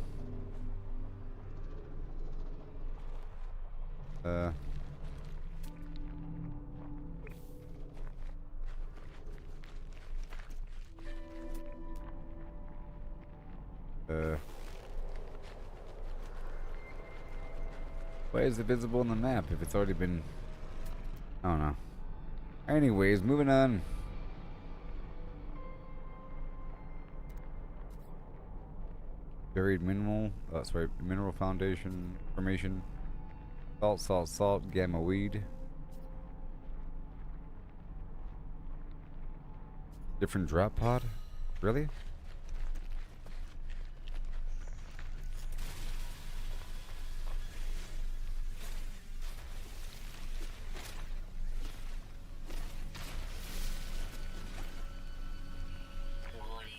Why is it visible on the map if it's already been... I don't know. Anyways, moving on. Buried mineral, sorry, mineral foundation formation. Salt, salt, salt, gamma weed. Different drop pod? Really? Warning.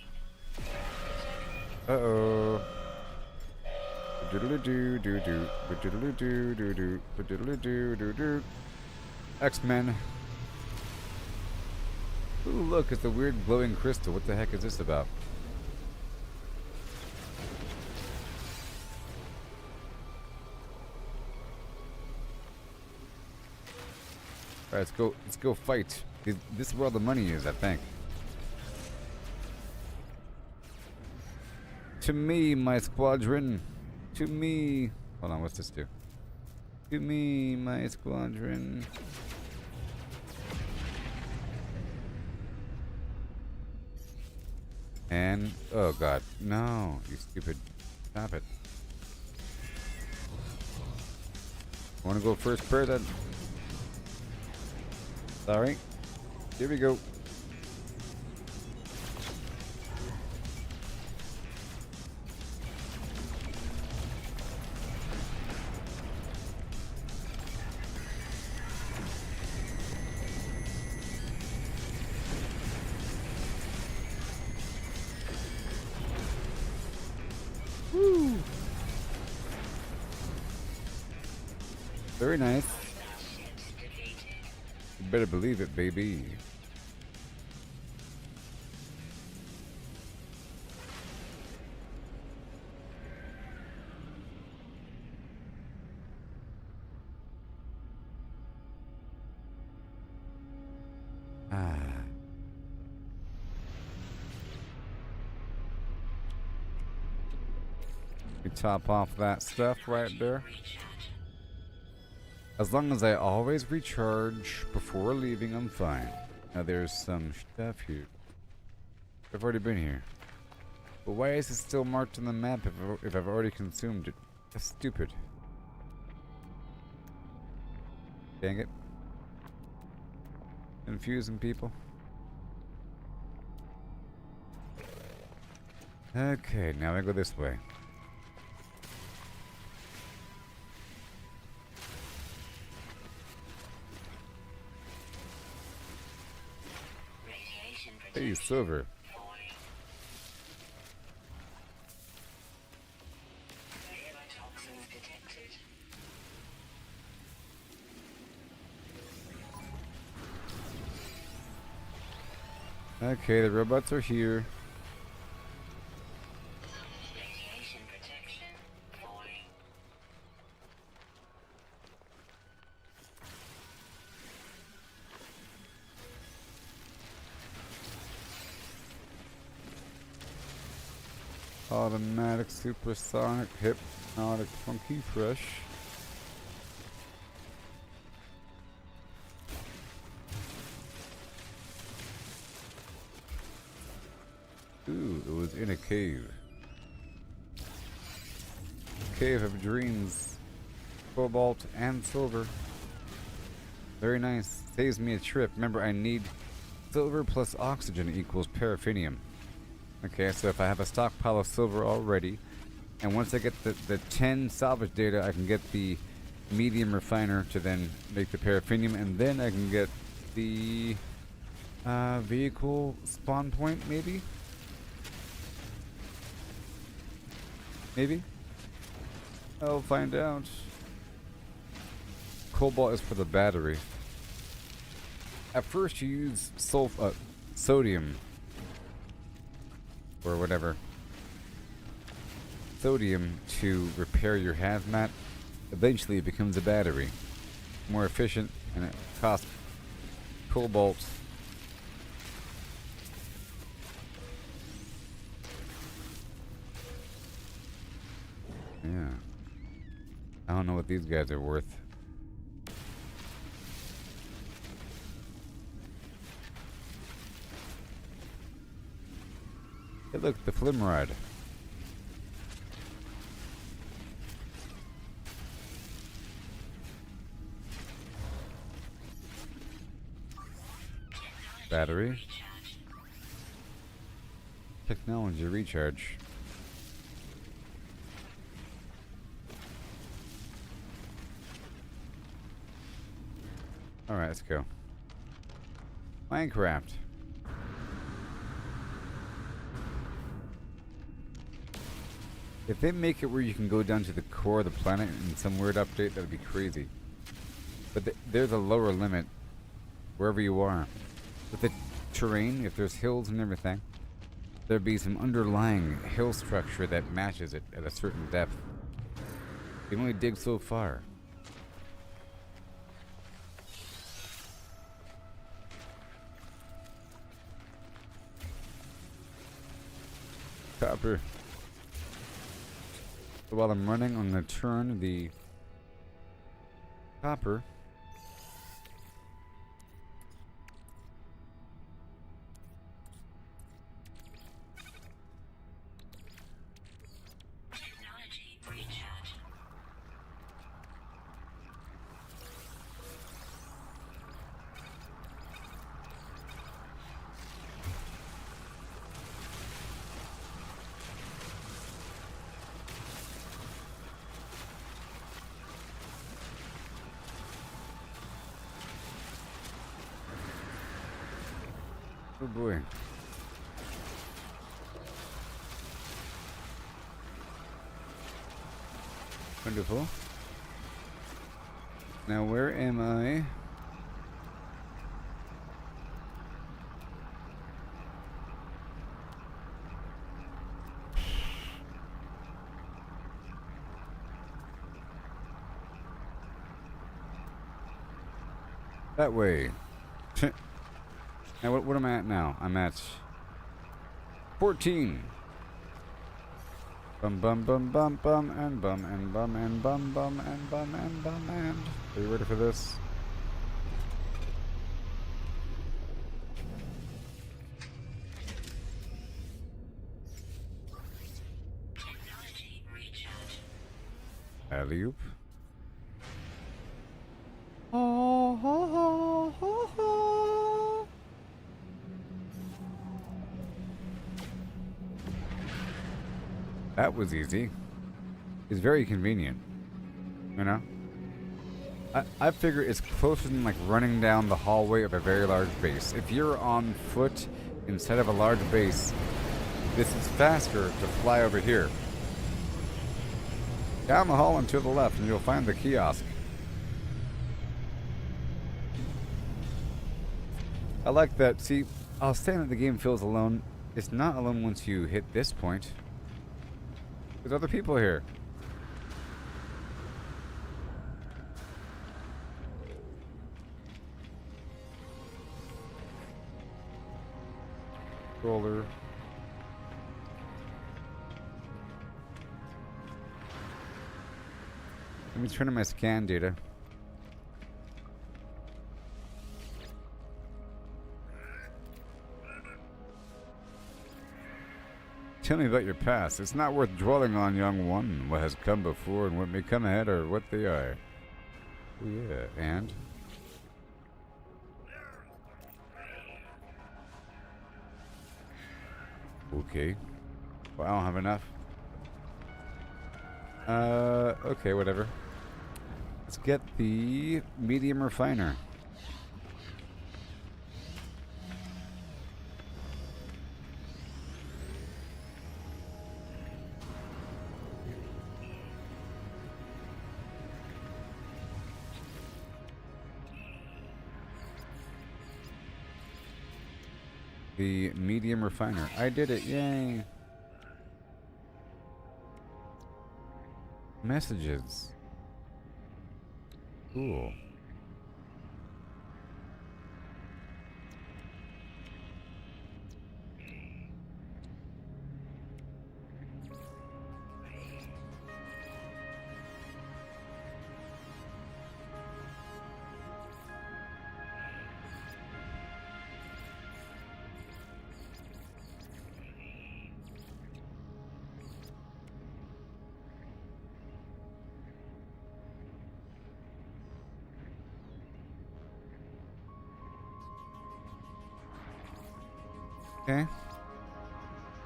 X-Men. Ooh, look, it's a weird glowing crystal. What the heck is this about? Alright, let's go fight. This is where all the money is, I think. To me, my squadron. To me. Hold on, what's this do? To me, my squadron. And, oh god, no, you stupid. Stop it. Wanna go first person? Sorry. Here we go. Woo! Very nice. You better believe it, baby. We top off that stuff right there. As long as I always recharge before leaving, I'm fine. Now there's some stuff here. I've already been here. But why is it still marked on the map if I've already consumed it? That's stupid. Dang it. Confusing people. Okay, now I go this way. Hey, Silver. Okay, the robots are here. Radiation protection falling. Automatic, supersonic, hypnotic, funky, fresh. Ooh, it was in a cave. Cave of dreams. Cobalt and silver. Very nice. Saves me a trip. Remember, I need silver plus oxygen equals paraffinium. Okay, so if I have a stockpile of silver already, and once I get the 10 salvage data, I can get the medium refiner to then make the paraffinium, and then I can get the vehicle spawn point, maybe? Maybe? I'll find out. Cobalt is for the battery. At first you use sodium. Or whatever. Sodium to repair your hazmat. Eventually it becomes a battery. More efficient, and it costs cobalt. Yeah. I don't know what these guys are worth. Hey, look, the Flimrod. Battery. Technology recharge. Alright, let's go. Minecraft. If they make it where you can go down to the core of the planet in some weird update, that would be crazy. But there's a lower limit wherever you are. With the terrain, if there's hills and everything, there'd be some underlying hill structure that matches it at a certain depth. You can only dig so far. Copper. So while I'm running, I'm going to turn the copper Technology recharge. Oh boy. Wonderful. Now where am I? That way. Now what am I at now? I'm at 14. Bum bum bum bum bum and bum and bum and bum bum and bum and bum and. Are you ready for this? Technology recharge. Alley-oop. Oh, ho, ho, ho, ho. That was easy. It's very convenient. You know? I figure it's closer than like running down the hallway of a very large base. If you're on foot instead of a large base, this is faster to fly over here. Down the hall and to the left, and you'll find the kiosk. I like that. See, I was saying that the game feels alone. It's not alone once you hit this point. There's other people here. Roller. Let me turn on my scan data. Tell me about your past. It's not worth dwelling on, young one. What has come before and what may come ahead are what they are. Oh yeah, and? Okay. Well, I don't have enough. Okay, whatever. Let's get the medium refiner. The medium refiner. I did it, yay! Messages. Cool. Okay.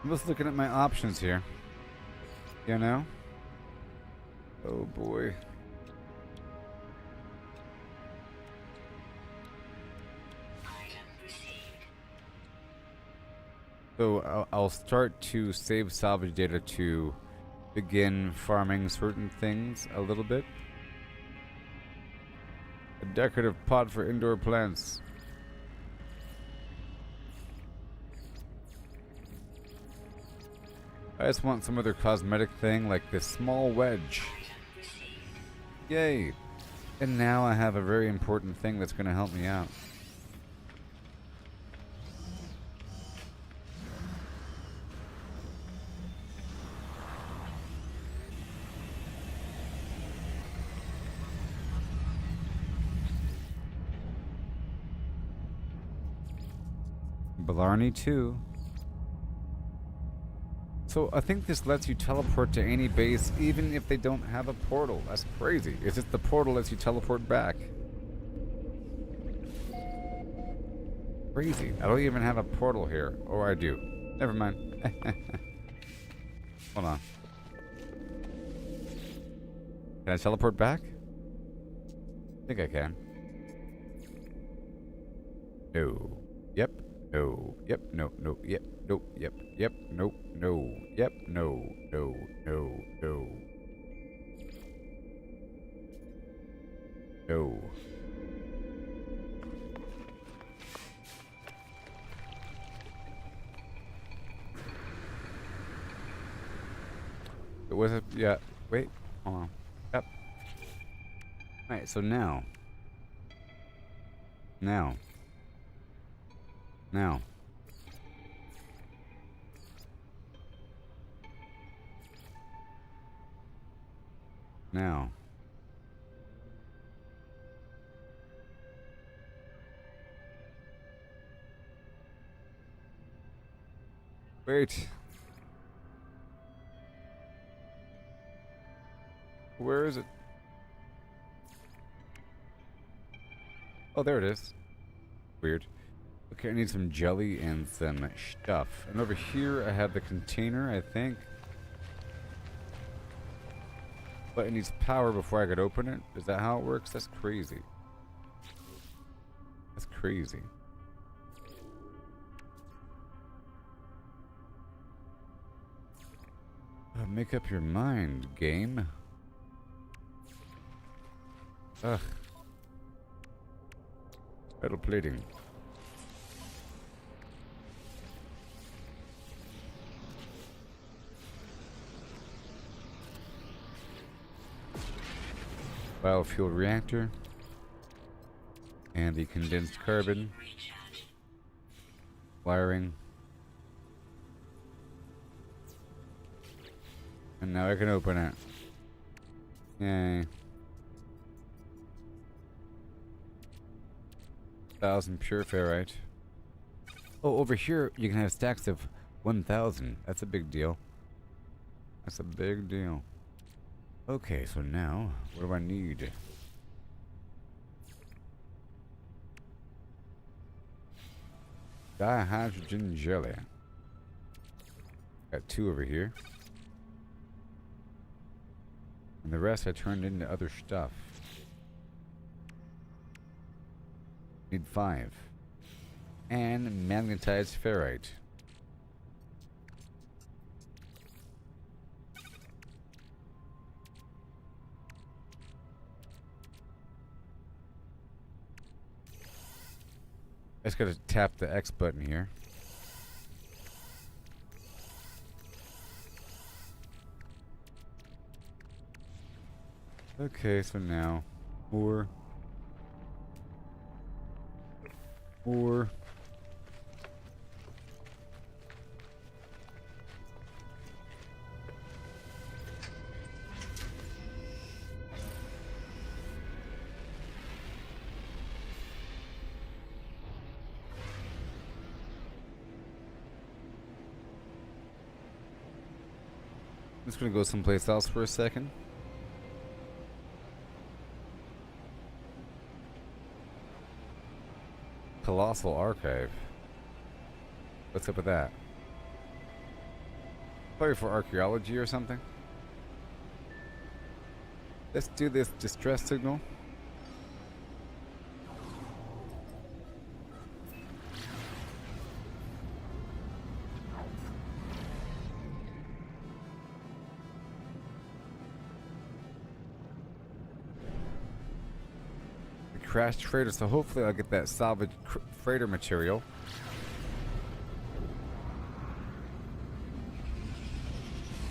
I'm just looking at my options here. You know? Oh boy. Item received. So I'll start to save salvage data to begin farming certain things a little bit. A decorative pot for indoor plants. I just want some other cosmetic thing like this small wedge. Yay! And now I have a very important thing that's going to help me out. Blarney 2. So I think this lets you teleport to any base even if they don't have a portal. That's crazy. It's just the portal lets you teleport back. Crazy. I don't even have a portal here. Or I do. Never mind. Hold on. Can I teleport back? I think I can. No. Yep. No. Yep. No. No. Yep. Nope. Yep. Yep. Nope. No. Yep. No. No. No. No. No. It was a yeah. Wait. Hold on. Yep. All right. So now. Now. Now. Now. Wait. Where is it? Oh, there it is. Weird. Okay, I need some jelly and some stuff. And over here I have the container, I think. But it needs power before I could open it. Is that how it works? That's crazy. That's crazy. Make up your mind, game. Ugh. Metal plating. Biofuel reactor. And the condensed carbon. Wiring. And now I can open it. Yay. 1,000 pure ferrite. Oh, over here you can have stacks of 1,000. That's a big deal. That's a big deal. Okay, so now, what do I need? Dihydrogen jelly. Got 2 over here. And the rest I turned into other stuff. Need 5. And magnetized ferrite. I just gotta tap the X button here. Okay, so now more. I'm just gonna go someplace else for a second. Colossal Archive. What's up with that? Probably for archaeology or something. Let's do this distress signal. crashed freighter, so hopefully I'll get that salvage freighter material.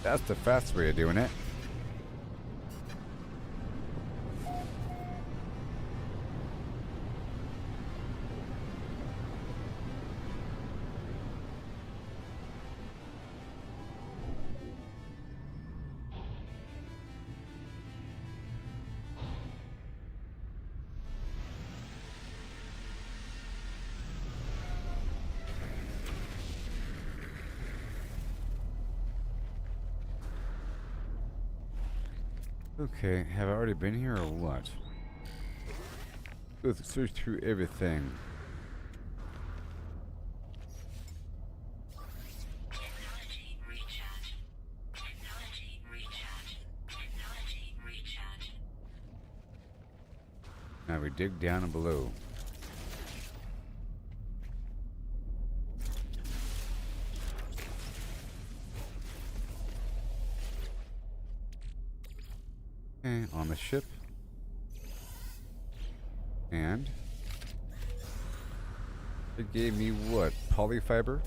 That's the fast way of doing it. Okay, have I already been here or what? Let's search through everything. Technology recharge. Technology recharge. Technology recharge. Now we dig down and below. Okay, on the ship. And it gave me what? Polyfiber?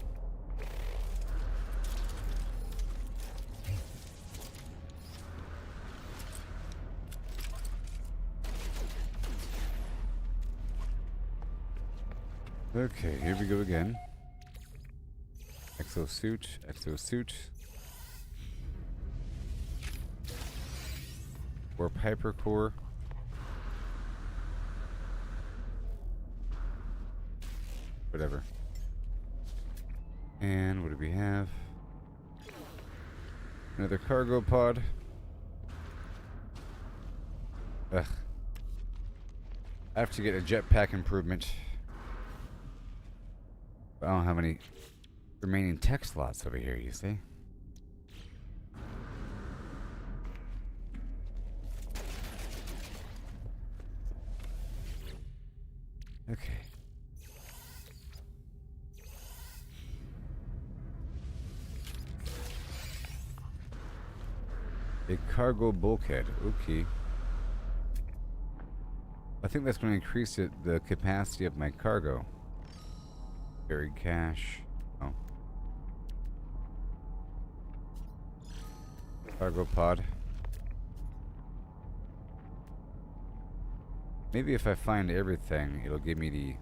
Okay, here we go again. Exosuit, exosuit. Or Piper core. Whatever. And what do we have? Another cargo pod. Ugh. I have to get a jetpack improvement. I don't have any remaining tech slots over here, you see? Okay. A cargo bulkhead. Okay. I think that's going to increase the capacity of my cargo. Carry cash. Oh. Cargo pod. Maybe if I find everything, it'll give me the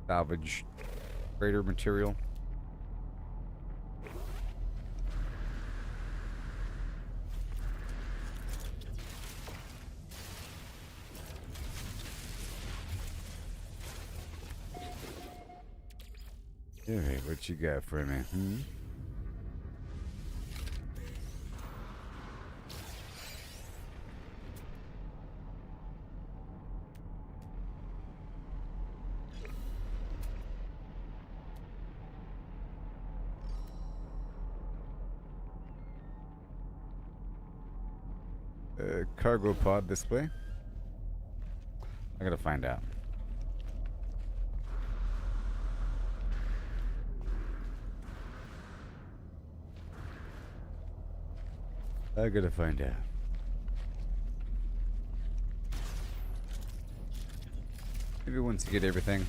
salvage freighter material. Alright, what you got for me? Cargo pod this way. I gotta find out. I gotta find out. Maybe once you get everything.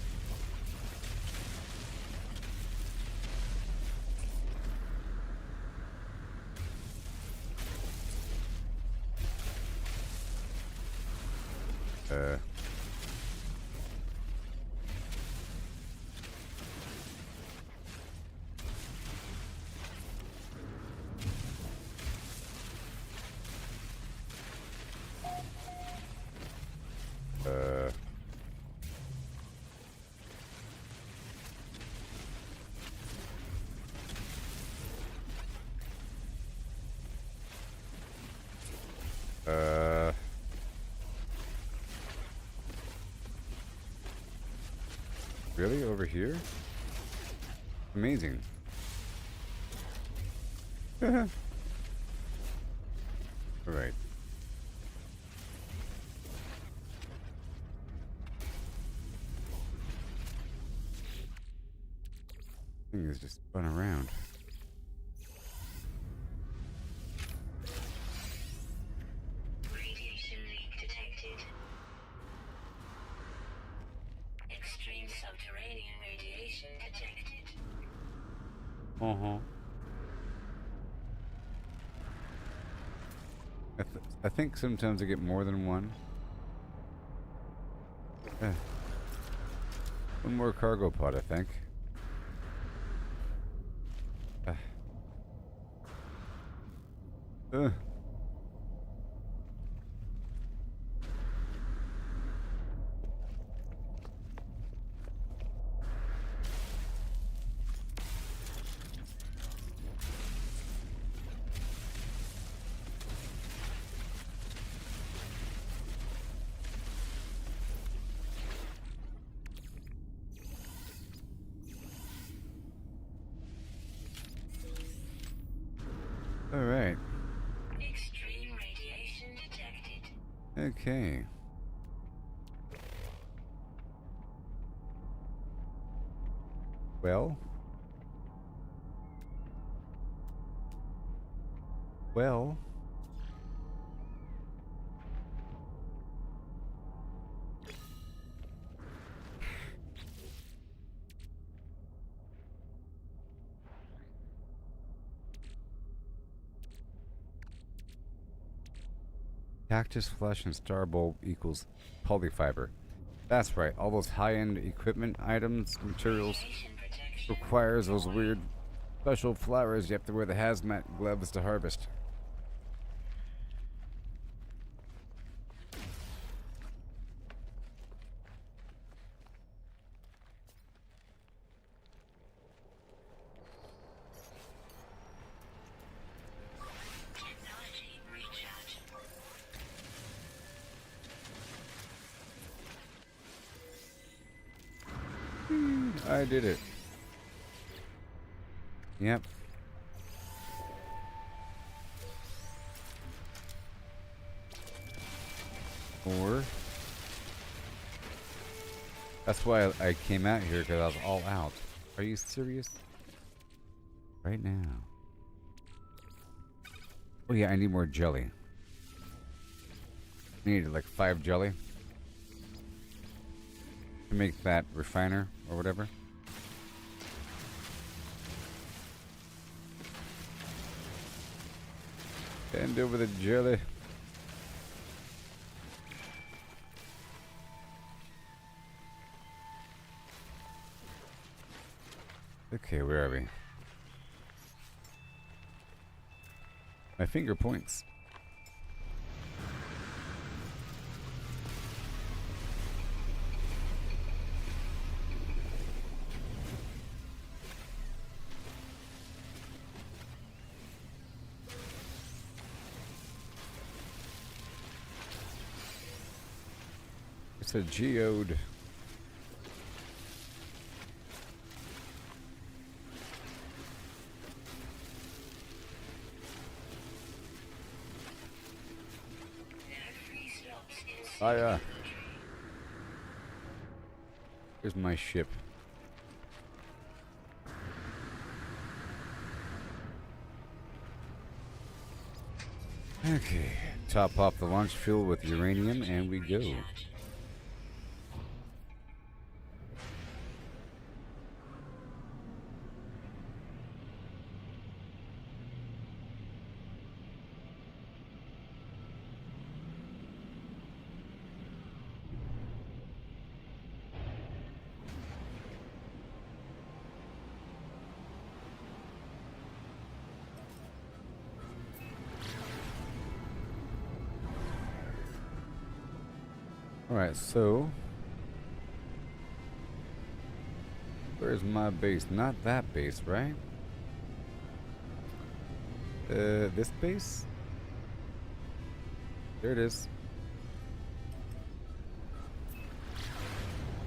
Really? Over here? Amazing. Alright. Thing is just spun around. Radiation leak detected. Extreme subterranean radiation detected. Uh-huh. I think sometimes I get more than one. One more cargo pod, I think. Uh. All right. Extreme radiation detected. Okay. Well. Well. Cactus flesh and star bulb equals polyfiber. That's right. All those high-end equipment items, materials, Radiation protection. requires those weird special flowers you have to wear the hazmat gloves to harvest. Technology recharge. I did it. Yep. Or that's why I came out here, because I was all out. Are you serious? Right now. Oh yeah, I need more jelly. I need like 5 jelly to make that refiner or whatever. Hand over the jelly. Okay, where are we? My finger points. It's a geode. Free slopes in Hiya. Here's my ship. Okay, top off the launch fuel with uranium and we go. Alright, so where's my base? Not that base, right? This base? There it is.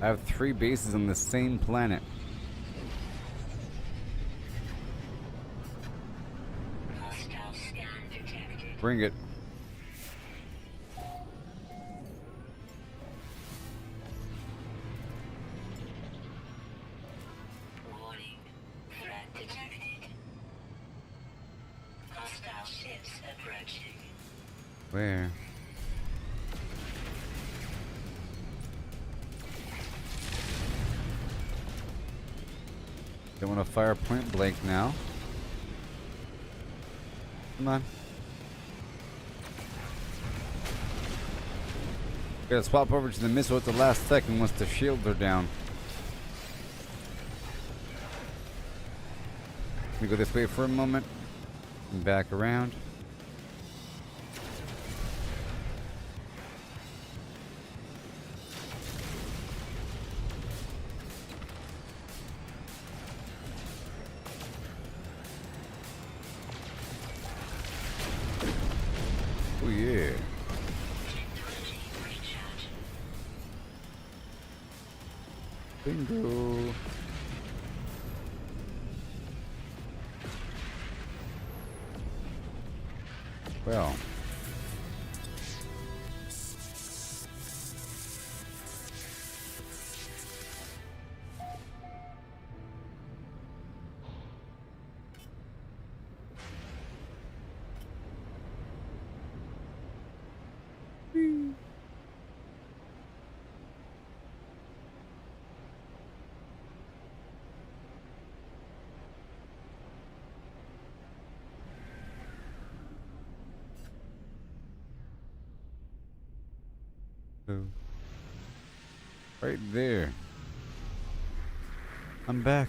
I have 3 bases on the same planet. hostile scan detected. Bring it. Warning. Threat detected. Hostile ships approaching. Where? Don't want to fire point blank now. Come on. Gotta swap over to the missile at the last second once the shields are down. Let me go this way for a moment. And back around. Oh yeah. Bingo. Well. Right there. I'm back.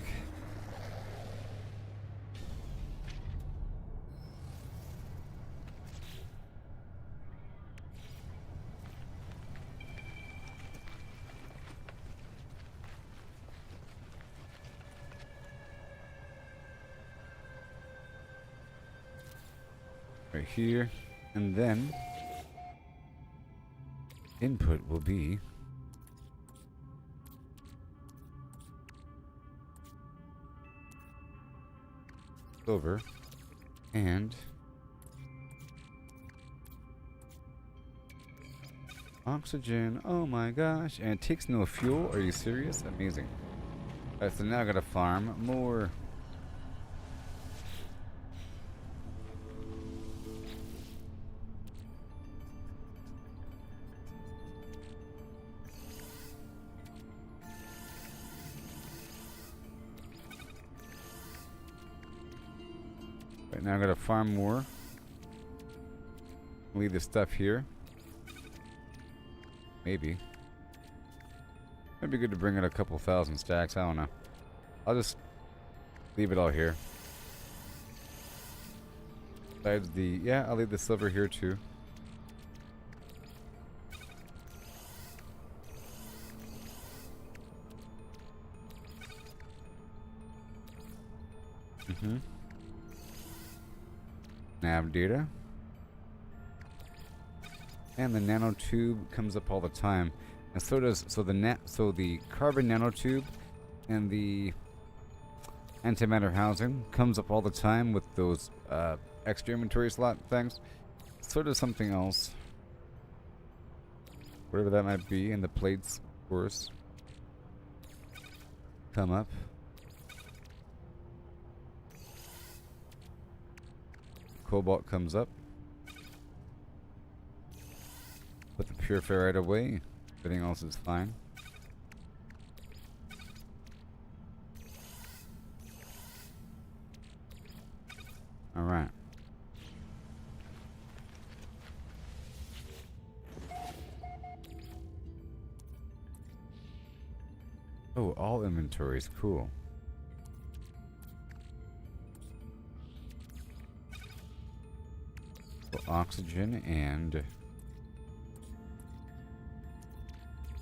Right here, and then input will be silver and oxygen. Oh my gosh, and it takes no fuel. Are you serious? Amazing. Alright, so now I gotta farm more. Right now I gotta farm more. Leave the stuff here. Maybe. Might be good to bring in a couple thousand stacks. I don't know. I'll just leave it all here. Besides the... yeah, I'll leave the silver here too. Nav data. And the nanotube comes up all the time. And so does the carbon nanotube and the antimatter housing comes up all the time with those extra inventory slot things. So does something else. Whatever that might be, and the plates, of course, come up. Cobalt comes up. Put the pure ferrite away. Everything else is fine. Alright. Oh, all inventories. Cool. So oxygen and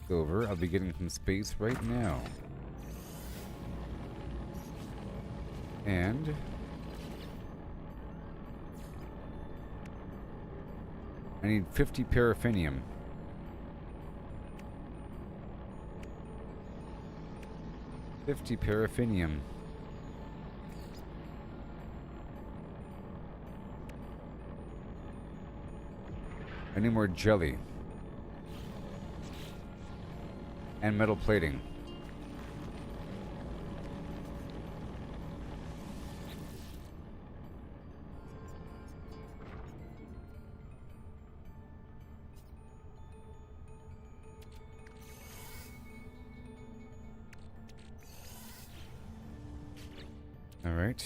silver. I'll be getting some space right now. And I need 50 paraffinium. 50 paraffinium. I need more jelly. And metal plating. All right.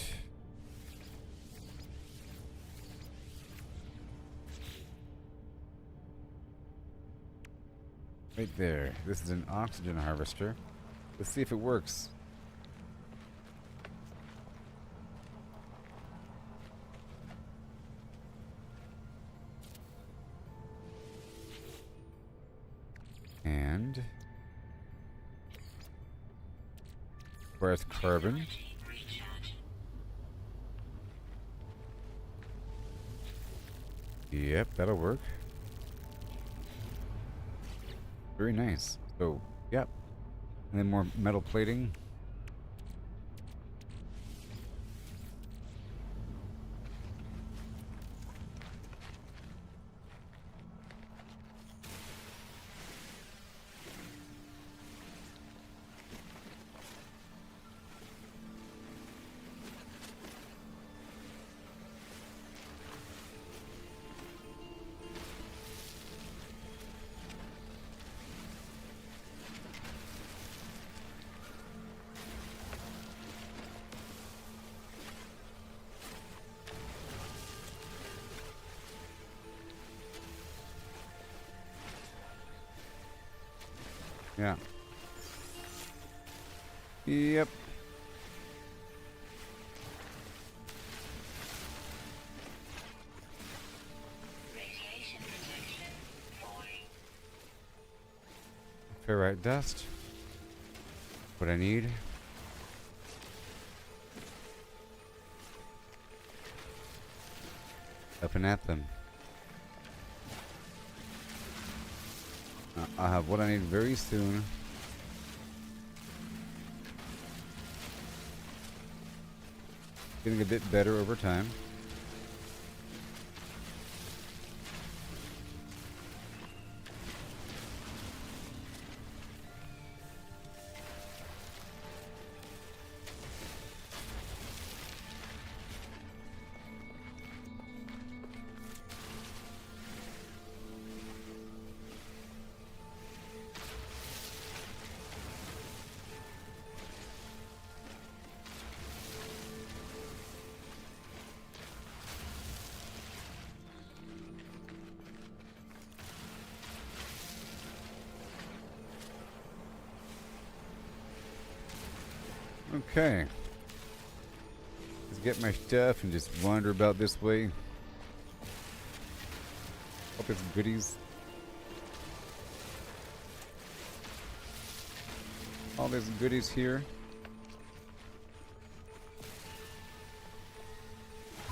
Right there. This is an oxygen harvester. Let's see if it works. And where's carbon? Yep, that'll work. Very nice. So, yep. And then more metal plating. Yeah. Yep. Radiation protection. Falling. Ferrite dust. What I need. Up and at them. I'll have what I need very soon. Getting a bit better over time. Okay. Let's get my stuff and just wander about this way. Hope it's goodies. All these goodies here.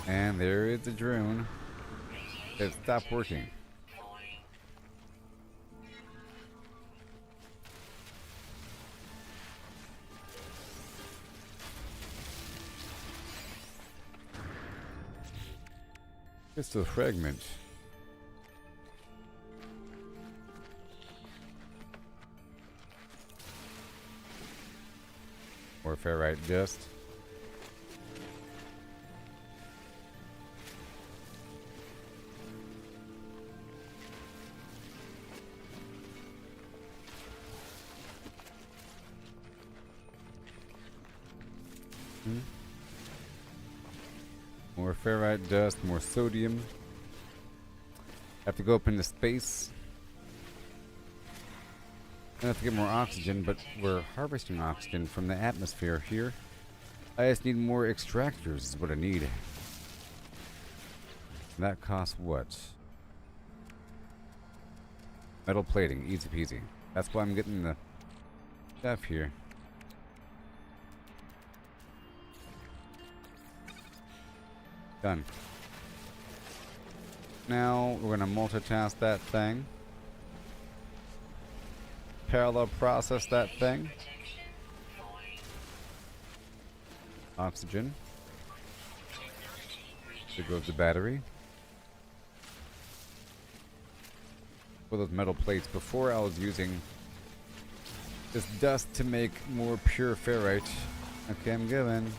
And there is the drone. It stopped working. Crystal fragment. Or ferrite dust. More ferrite dust, more sodium. Have to go up into space. I have to get more oxygen, but we're harvesting oxygen from the atmosphere here. I just need more extractors is what I need. That costs what? Metal plating, easy peasy. That's why I'm getting the stuff here. Done. Now we're gonna multitask that thing. Parallel process that thing. Oxygen. There goes the battery. For those metal plates, before I was using this dust to make more pure ferrite. Okay, I'm giving.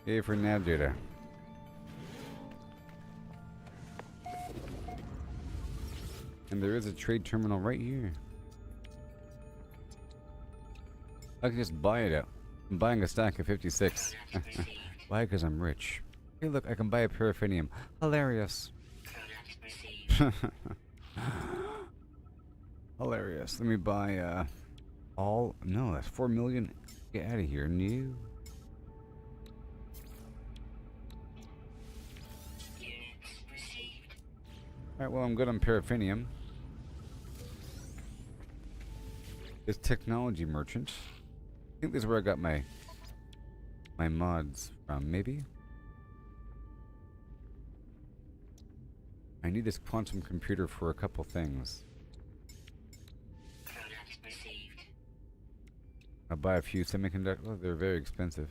Yay for nav data. And there is a trade terminal right here. I can just buy it out. I'm buying a stack of 56. Why? Because I'm rich. Hey look, I can buy a paraffinium. Hilarious. Hilarious. Let me buy all. No, that's 4 million. Get out of here. New. Alright, well, I'm good on paraffinium. It's technology merchant. I think this is where I got my mods from, maybe? I need this quantum computer for a couple things. I'll buy a few semiconductors. Oh, they're very expensive.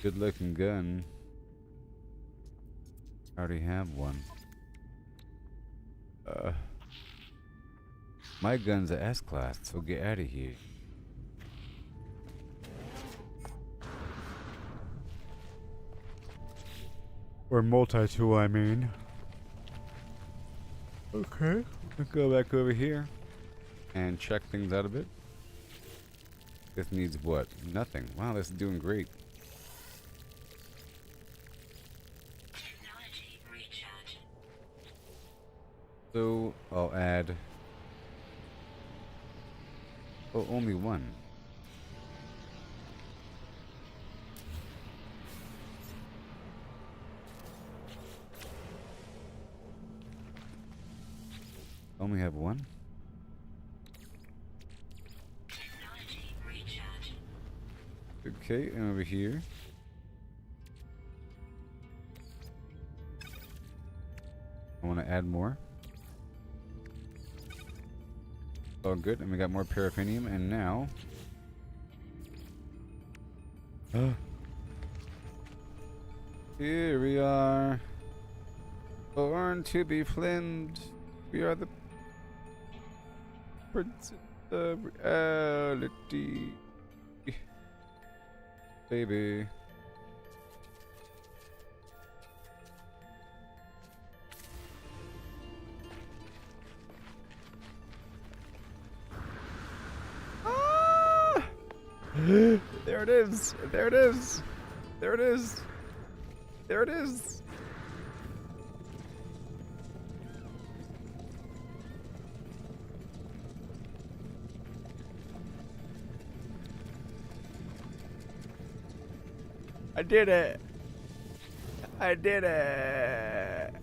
Good looking gun. I already have one. My gun's a S-class, so get out of here. Or multi-tool, I mean. Okay. Let's go back over here and check things out a bit. This needs what? Nothing. Wow, this is doing great. Technology recharge. So I'll add. Oh, only one. Only have one? Technology recharge. Okay, and over here. I want to add more. Oh, good, and we got more paraffinium, and now. Here we are. Born to be flinned. We are the prince of reality. Baby. Ah! There it is. There it is. There it is. There it is. I did it. I did it.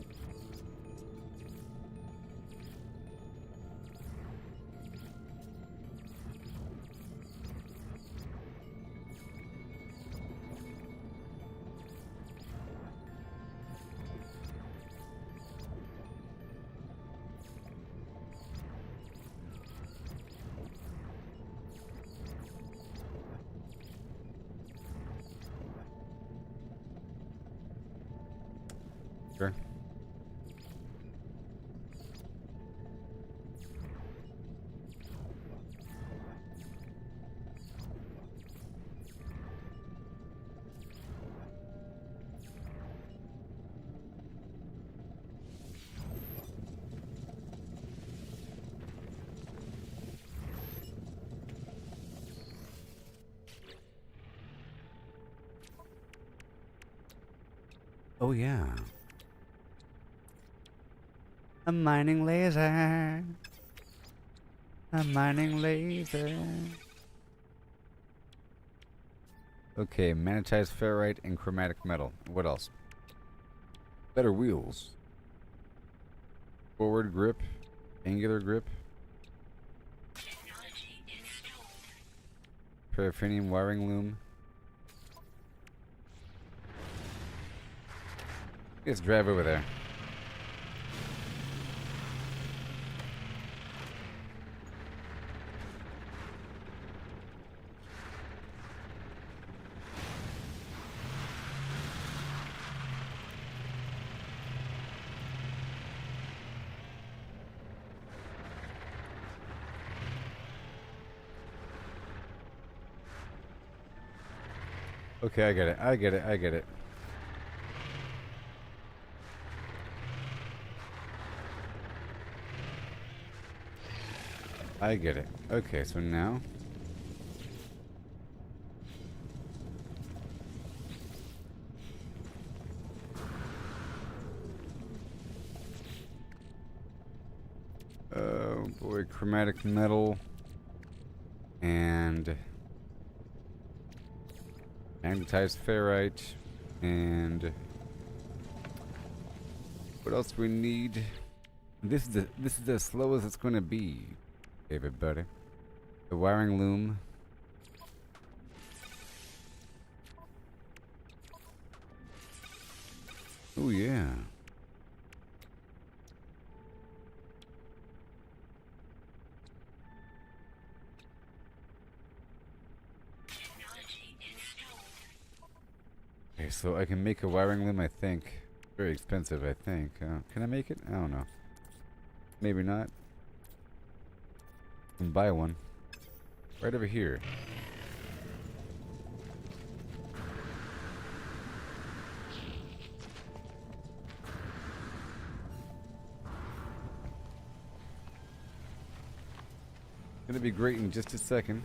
Sure. Oh yeah. A mining laser. A mining laser. Okay, magnetized ferrite and chromatic metal. What else? Better wheels. Forward grip. Angular grip. Technology installed. Paraffinium wiring loom. Let's drive over there. Okay, I get it. I get it. I get it. I get it. Okay, so now. Oh boy, chromatic metal. And magnetized ferrite. And what else do we need? This is as slow as it's gonna be, everybody. The wiring loom. Oh yeah. Technology installed. Okay, so I can make a wiring loom, I think. Very expensive, I think. Can I make it? I don't know. Maybe not. I can buy one. Right over here. Gonna be great in just a second.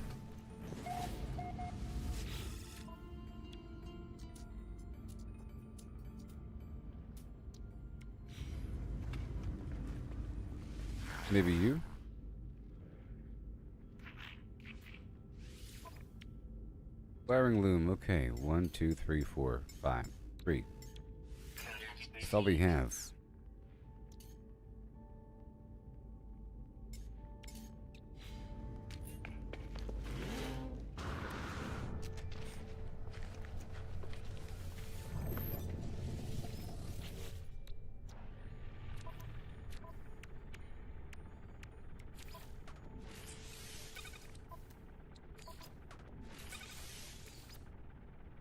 Maybe you? Wiring loom, okay. 1, 2, 3, 4, 5. 3. That's all he has.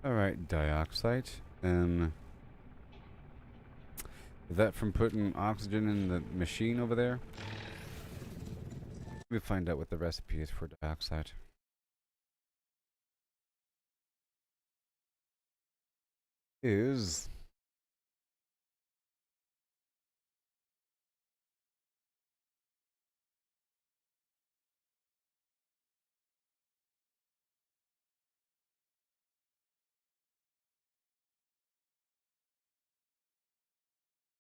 Alright, dioxide. Is that from putting oxygen in the machine over there? Let me find out what the recipe is for dioxide. Is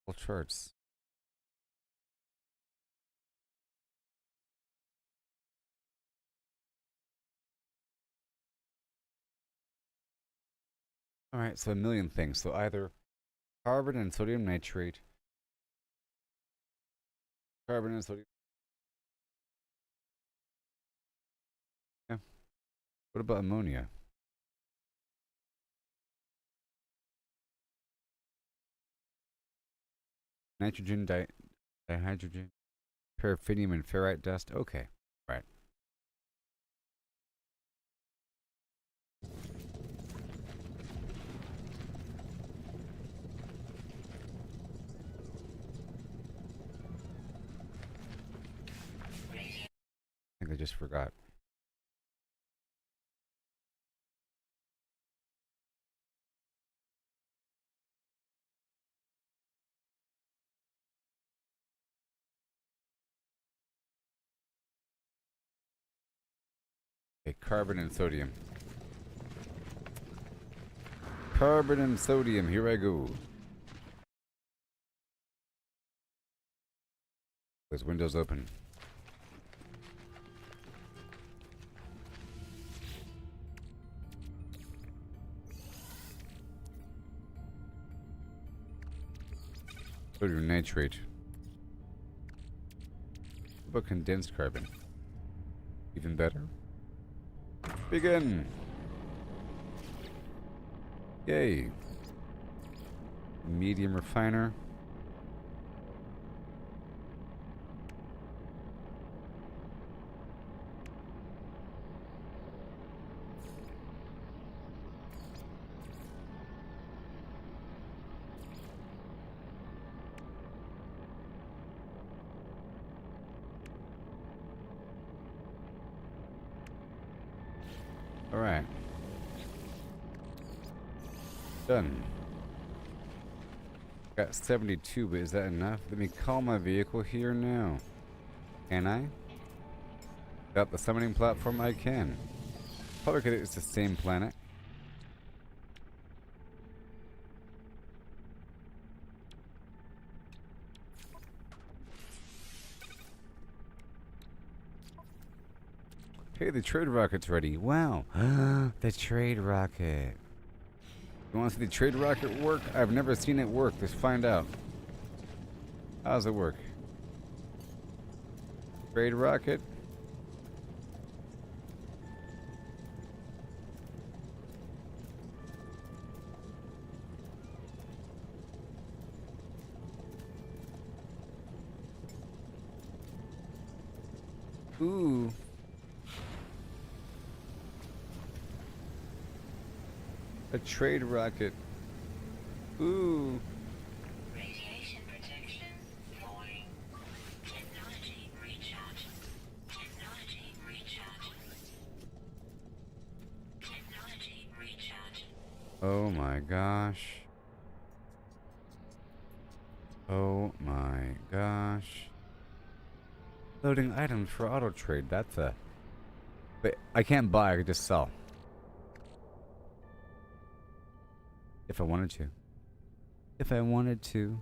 all charts. Alright, so a million things. So either carbon and sodium nitrate. Carbon and sodium. Yeah. What about ammonia? Nitrogen, dihydrogen, paraffinium, and ferrite dust. Okay. Right. I think I just forgot. Okay, carbon and sodium. Carbon and sodium. Here I go. There's windows open. Sodium nitrate. What about condensed carbon? Even better. Begin. Yay. Medium refiner. All right. Done. Got 72, but is that enough? Let me call my vehicle here now. Can I? Got the summoning platform? I can. Probably because it's the same planet. Hey, the trade rocket's ready. Wow. The trade rocket. You want to see the trade rocket work? I've never seen it work. Let's find out. How does it work? Trade rocket. Ooh. A trade rocket. Ooh. Radiation protection falling. Technology recharge. Technology recharge. Technology recharge. Oh my gosh. Oh my gosh. Loading items for auto trade. That's a. But I can't buy, I could just sell. If I wanted to. If I wanted to.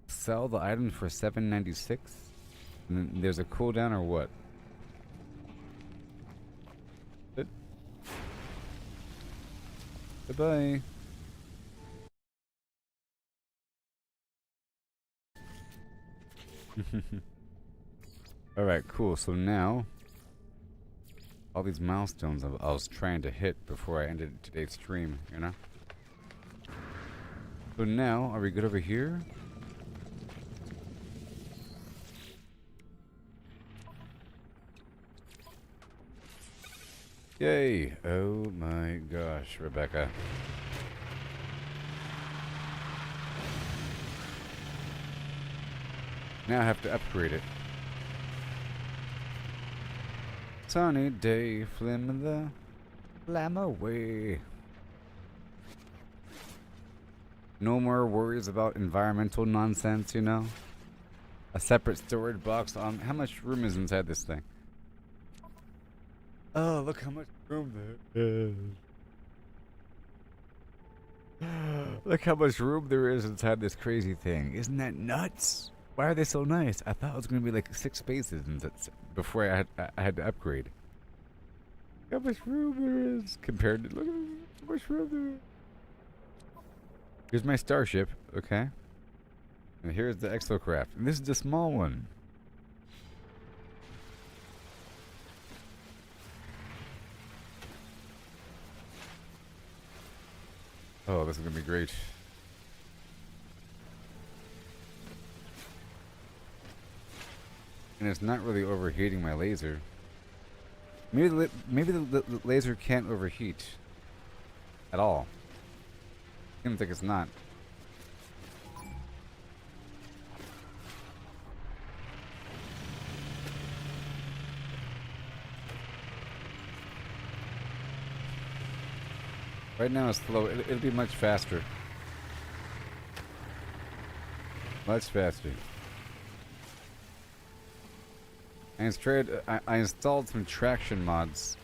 Sell the items for $7.96? And then there's a cooldown or what? Good. Goodbye. Alright, cool. So now, all these milestones I was trying to hit before I ended today's stream, you know? So now, are we good over here? Yay! Oh my gosh, Rebecca. Now I have to upgrade it. Sunny day, flim the flam away. No more worries about environmental nonsense, you know? A separate storage box on. How much room is inside this thing? Oh, look how much room there is. Look how much room there is inside this crazy thing. Isn't that nuts? Why are they so nice? I thought it was going to be like 6 spaces and before I had to upgrade. Look how much room there is compared to. Look at how much room there is. Here's my starship, okay? And here's the exocraft. And this is the small one. Oh, this is going to be great. And it's not really overheating my laser. Maybe the laser can't overheat at all. Seems like it's not. Right now it's slow. It'll be much faster. Much faster. I installed some traction mods.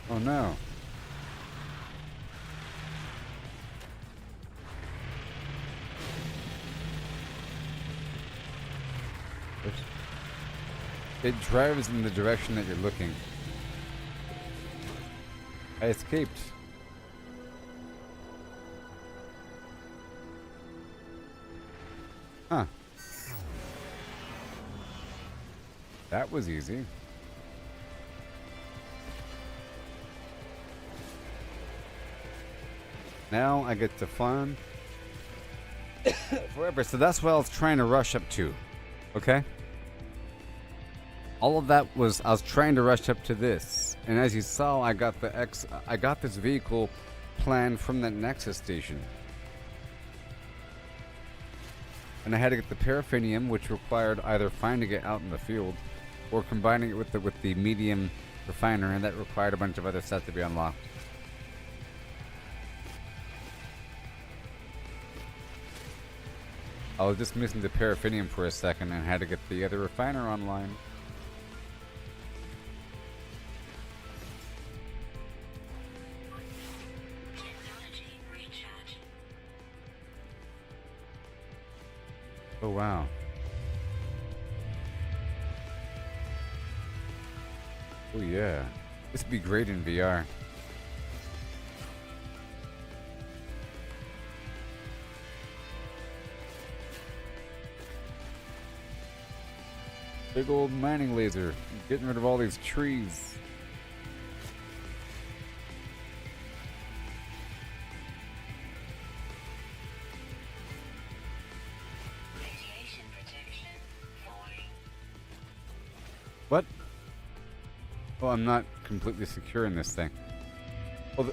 Oh no. Oops. It drives in the direction that you're looking. I escaped. Huh. That was easy. Now I get to fun forever. So that's what I was trying to rush up to. Okay? All of that was, I was trying to rush up to this. And as you saw, I got this vehicle planned from that Nexus station. And I had to get the paraffinium, which required either finding it out in the field or combining it with the medium refiner, and that required a bunch of other stuff to be unlocked. I was just missing the paraffinium for a second and had to get the other refiner online. Technology recharge. Oh wow. Oh yeah. This would be great in VR. Big old mining laser. Getting rid of all these trees. Radiation protection falling. What? Oh, I'm not completely secure in this thing.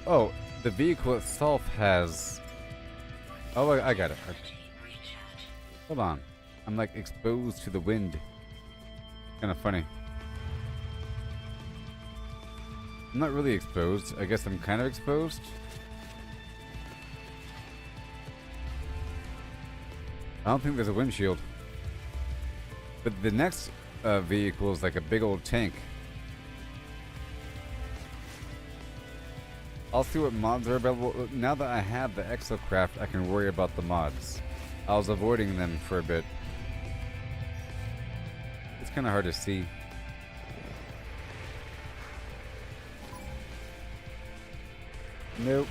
Oh, the vehicle itself has... Oh, I got it. Energy recharge. Hold on. I'm like exposed to the wind. Kind of funny. I'm not really exposed. I guess I'm kind of exposed. I don't think there's a windshield. But the next vehicle is like a big old tank. I'll see what mods are available. Now that I have the exocraft, I can worry about the mods. I was avoiding them for a bit. It's kind of hard to see. Nope.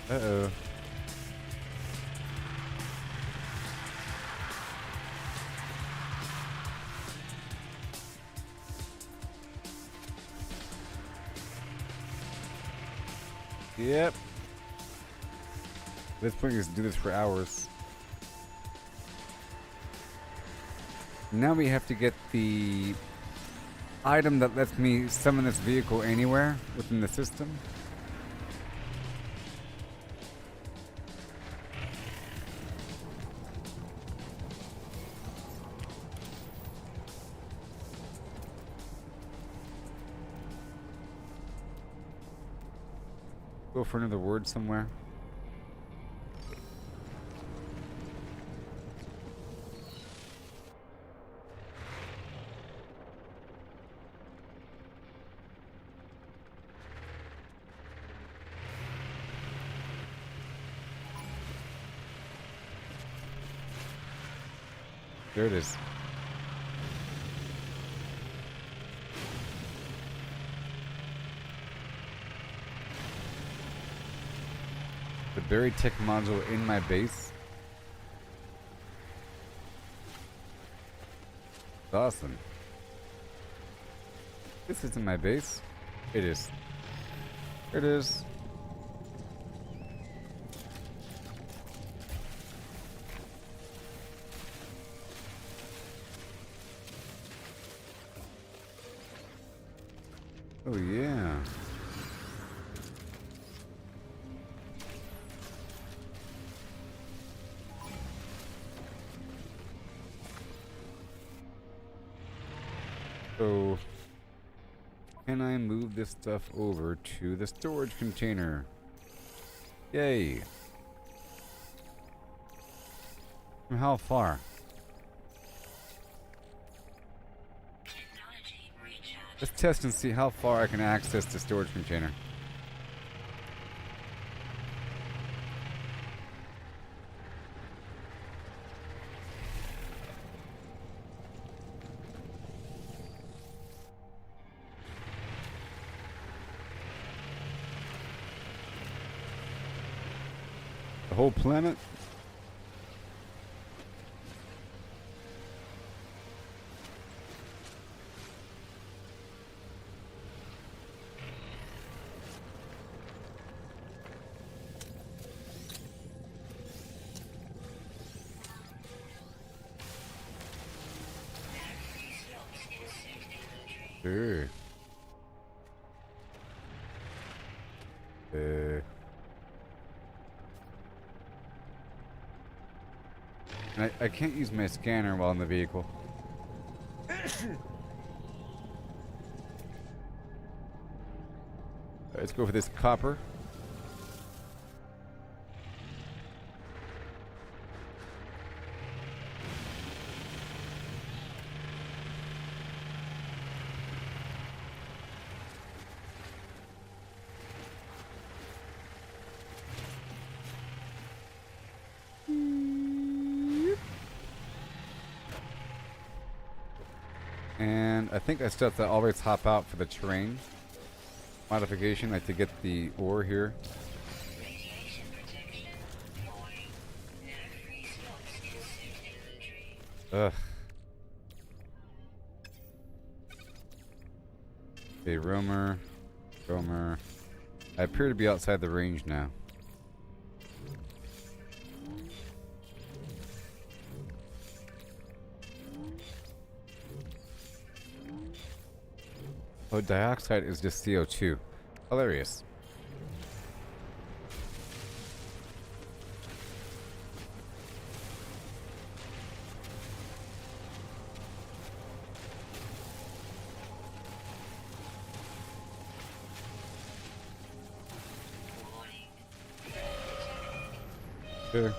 Uh-oh. Yep. At this point, you can do this for hours. Now we have to get the item that lets me summon this vehicle anywhere within the system. Go for another word somewhere. There it is. The buried tech module in my base. It's awesome. This isn't my base. It is. It is. Oh yeah. So, can I move this stuff over to the storage container? Yay. From how far? Technology recharge. Let's test and see how far I can access the storage container. The whole planet? Sure. I can't use my scanner while in the vehicle. Let's go for this copper. And I think I still have to always hop out for the terrain modification, like to get the ore here. Radiation protection. Warning. No free slots in suit inventory. Ugh. Okay, roamer. Roamer. I appear to be outside the range now. Oh, dioxide is just CO2. Hilarious. Warning. Sure.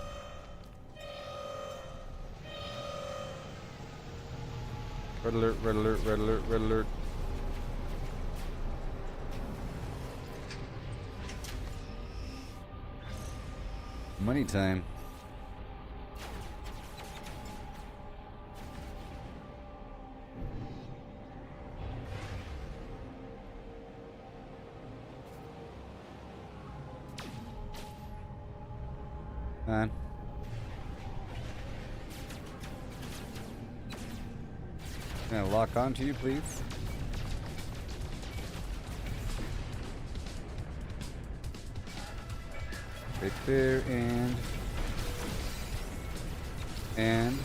Red alert, red alert, red alert, red alert. Money time. On. Can I lock onto you, please? Right there, and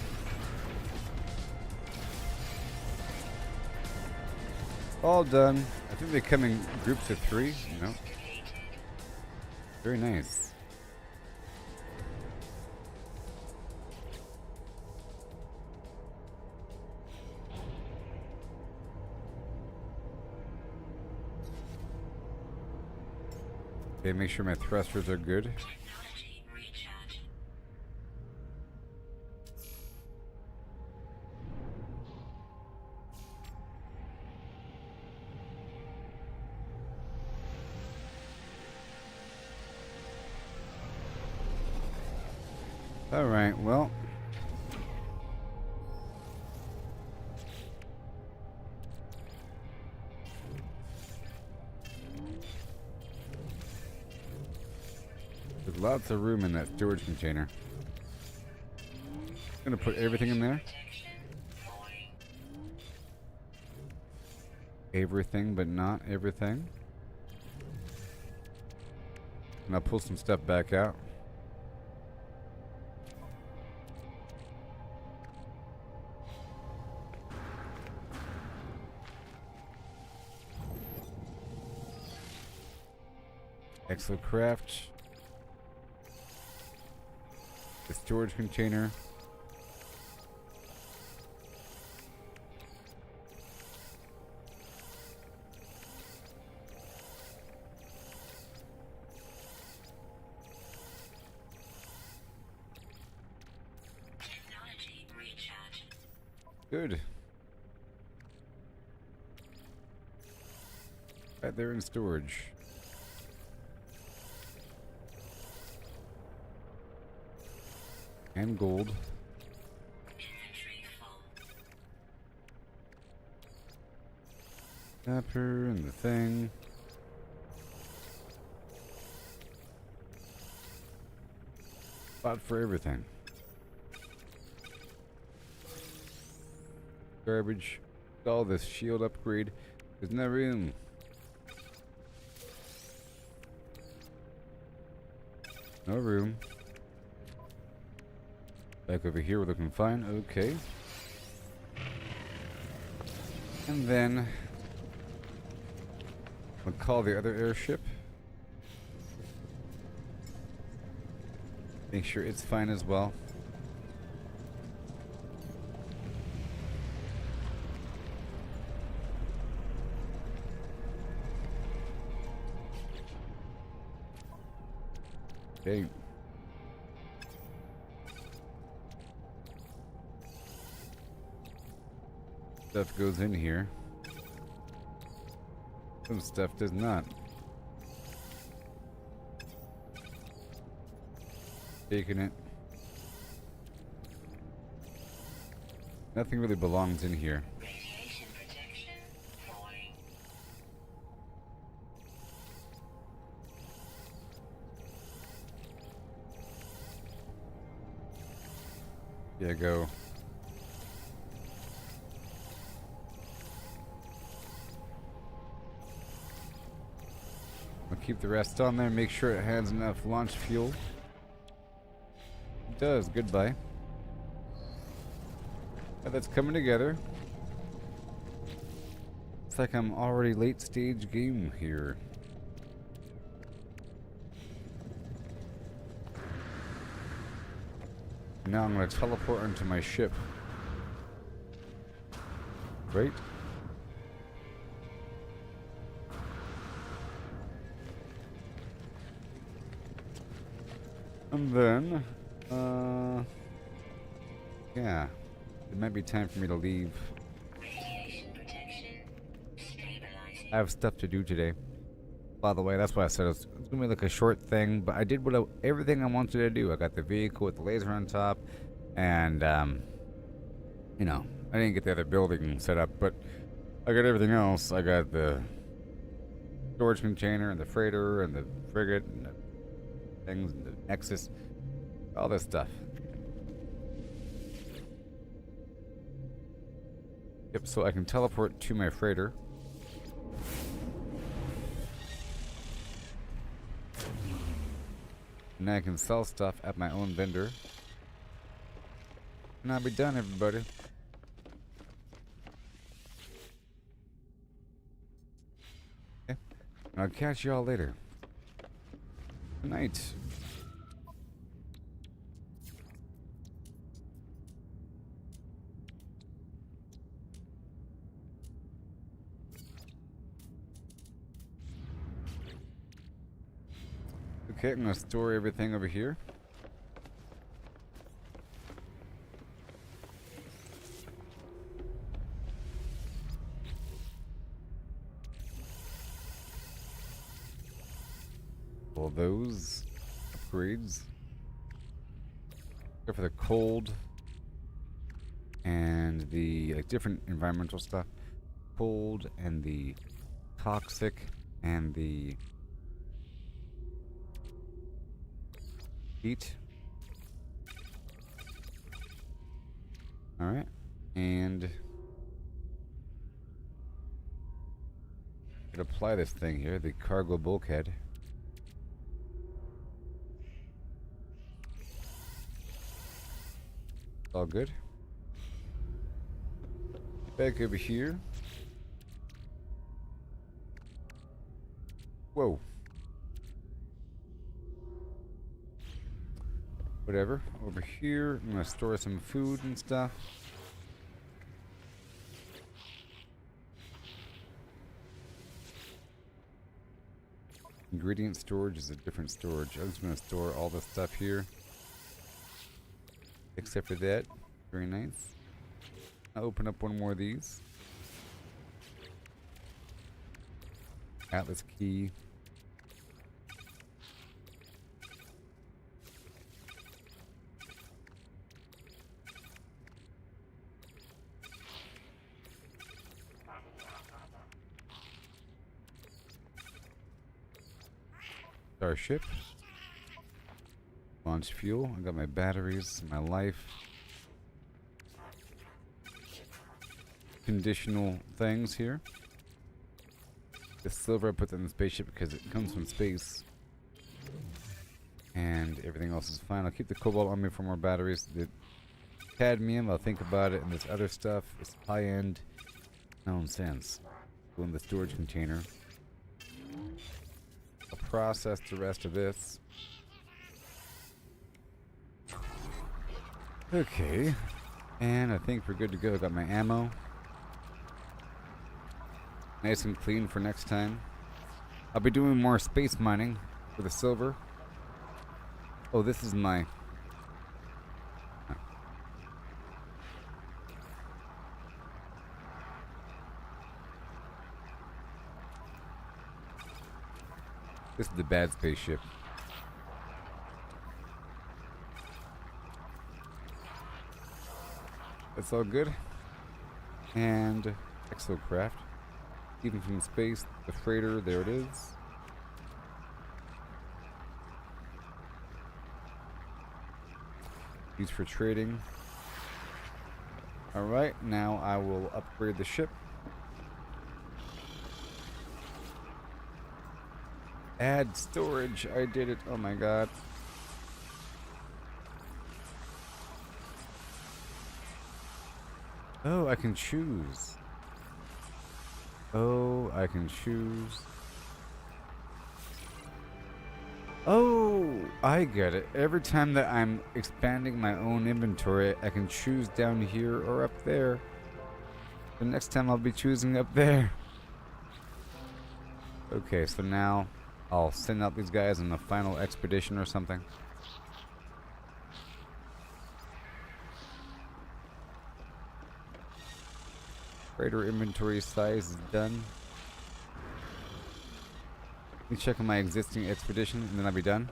all done. I think they come in groups of 3. No. Very nice. Okay, make sure my thrusters are good. Technology recharge. All right, well. There's lots of room in that storage container. I'm gonna put everything in there. Protection. Warning. Everything, but not everything. And I'll pull some stuff back out. Exocraft. The storage container. Technology recharge. Good. Right there in storage. And gold. Inventory full. Snapper and the thing. Spot for everything. Garbage. All this shield upgrade. There's no room. No room. Back over here, we're looking fine. Okay. And then I'll call the other airship. Make sure it's fine as well. Okay. Stuff goes in here. Some stuff does not. Taking it. Nothing really belongs in here. Radiation protection falling. Yeah, go. I'll keep the rest on there, make sure it has enough launch fuel. It does, goodbye. Yeah, that's coming together. It's like I'm already late stage game here. Now I'm going to teleport into my ship. Right? And then, yeah, it might be time for me to leave. Radiation protection stabilizing. I have stuff to do today. By the way, that's why I said it's gonna be like a short thing, but I did everything I wanted to do. I got the vehicle with the laser on top, and you know, I didn't get the other building set up, but I got everything else. I got the storage container and the freighter and the frigate and the things and the Nexus, all this stuff. Yep, so I can teleport to my freighter. And I can sell stuff at my own vendor. And I'll be done, everybody. Okay. I'll catch you all later. Good night. Okay, I'm gonna store everything over here. All those upgrades. Go for the cold and the different environmental stuff. Cold and the toxic and the heat. Alright. And could apply this thing here, the cargo bulkhead. All good. Back over here. Whoa. Whatever. Over here, I'm gonna store some food and stuff. Ingredient storage is a different storage. I'm just gonna store all the stuff here. Except for that. Very nice. I'll open up one more of these. Atlas key. Our ship. Launch fuel. I got my batteries, my life. Conditional things here. The silver I put in the spaceship because it comes from space. And everything else is fine. I'll keep the cobalt on me for more batteries. The cadmium, I'll think about it. And this other stuff is high-end nonsense. Go in the storage container. process the rest of this. Okay. And I think we're good to go. Got my ammo. Nice and clean for next time. I'll be doing more space mining for the silver. Oh, this is my... This is the bad spaceship. That's all good. And exocraft. Even from space, the freighter, there it is. Used for trading. Alright, now I will upgrade the ship. Add storage. I did it. Oh my god. Oh, I can choose. Oh, I can choose. Oh, I get it. Every time that I'm expanding my own inventory, I can choose down here or up there. The next time I'll be choosing up there. Okay, so now I'll send out these guys on the final expedition or something. Freighter inventory size is done. Let me check on my existing expedition and then I'll be done.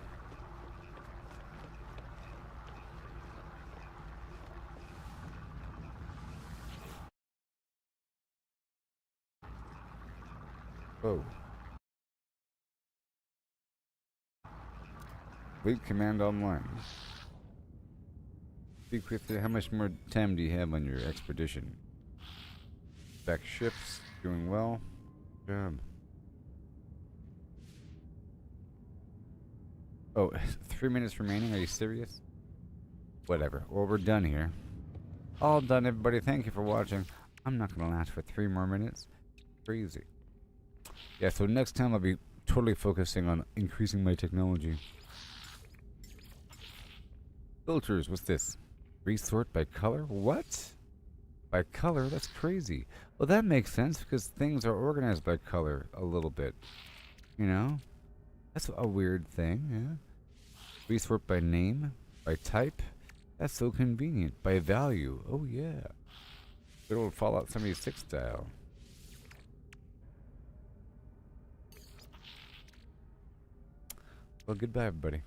Whoa. Fleet command online. Speak quickly. How much more time do you have on your expedition? Back ships. Doing well. Good job. Oh, 3 minutes remaining? Are you serious? Whatever. Well, we're done here. All done, everybody. Thank you for watching. I'm not going to last for 3 more minutes. Crazy. Yeah, so next time I'll be totally focusing on increasing my technology. Filters, what's this? Resort by color? What? By color? That's crazy. Well, that makes sense because things are organized by color a little bit. You know? That's a weird thing, yeah. Resort by name? By type? That's so convenient. By value? Oh, yeah. Good old Fallout 76 style. Well, goodbye, everybody.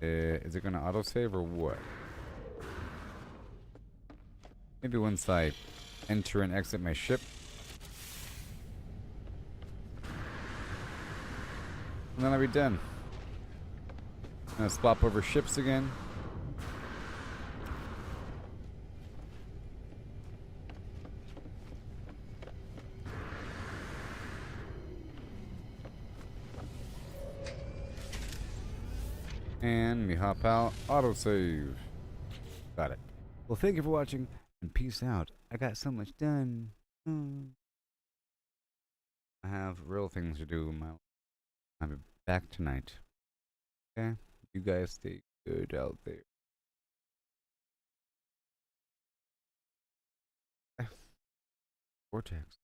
Is it gonna autosave or what? Maybe once I enter and exit my ship. And then I'll be done. I'm gonna swap over ships again. And we hop out. Autosave. Got it. Well, thank you for watching, and peace out. I got so much done. I have real things to do. I'll be back tonight. Okay? You guys stay good out there. Vortex.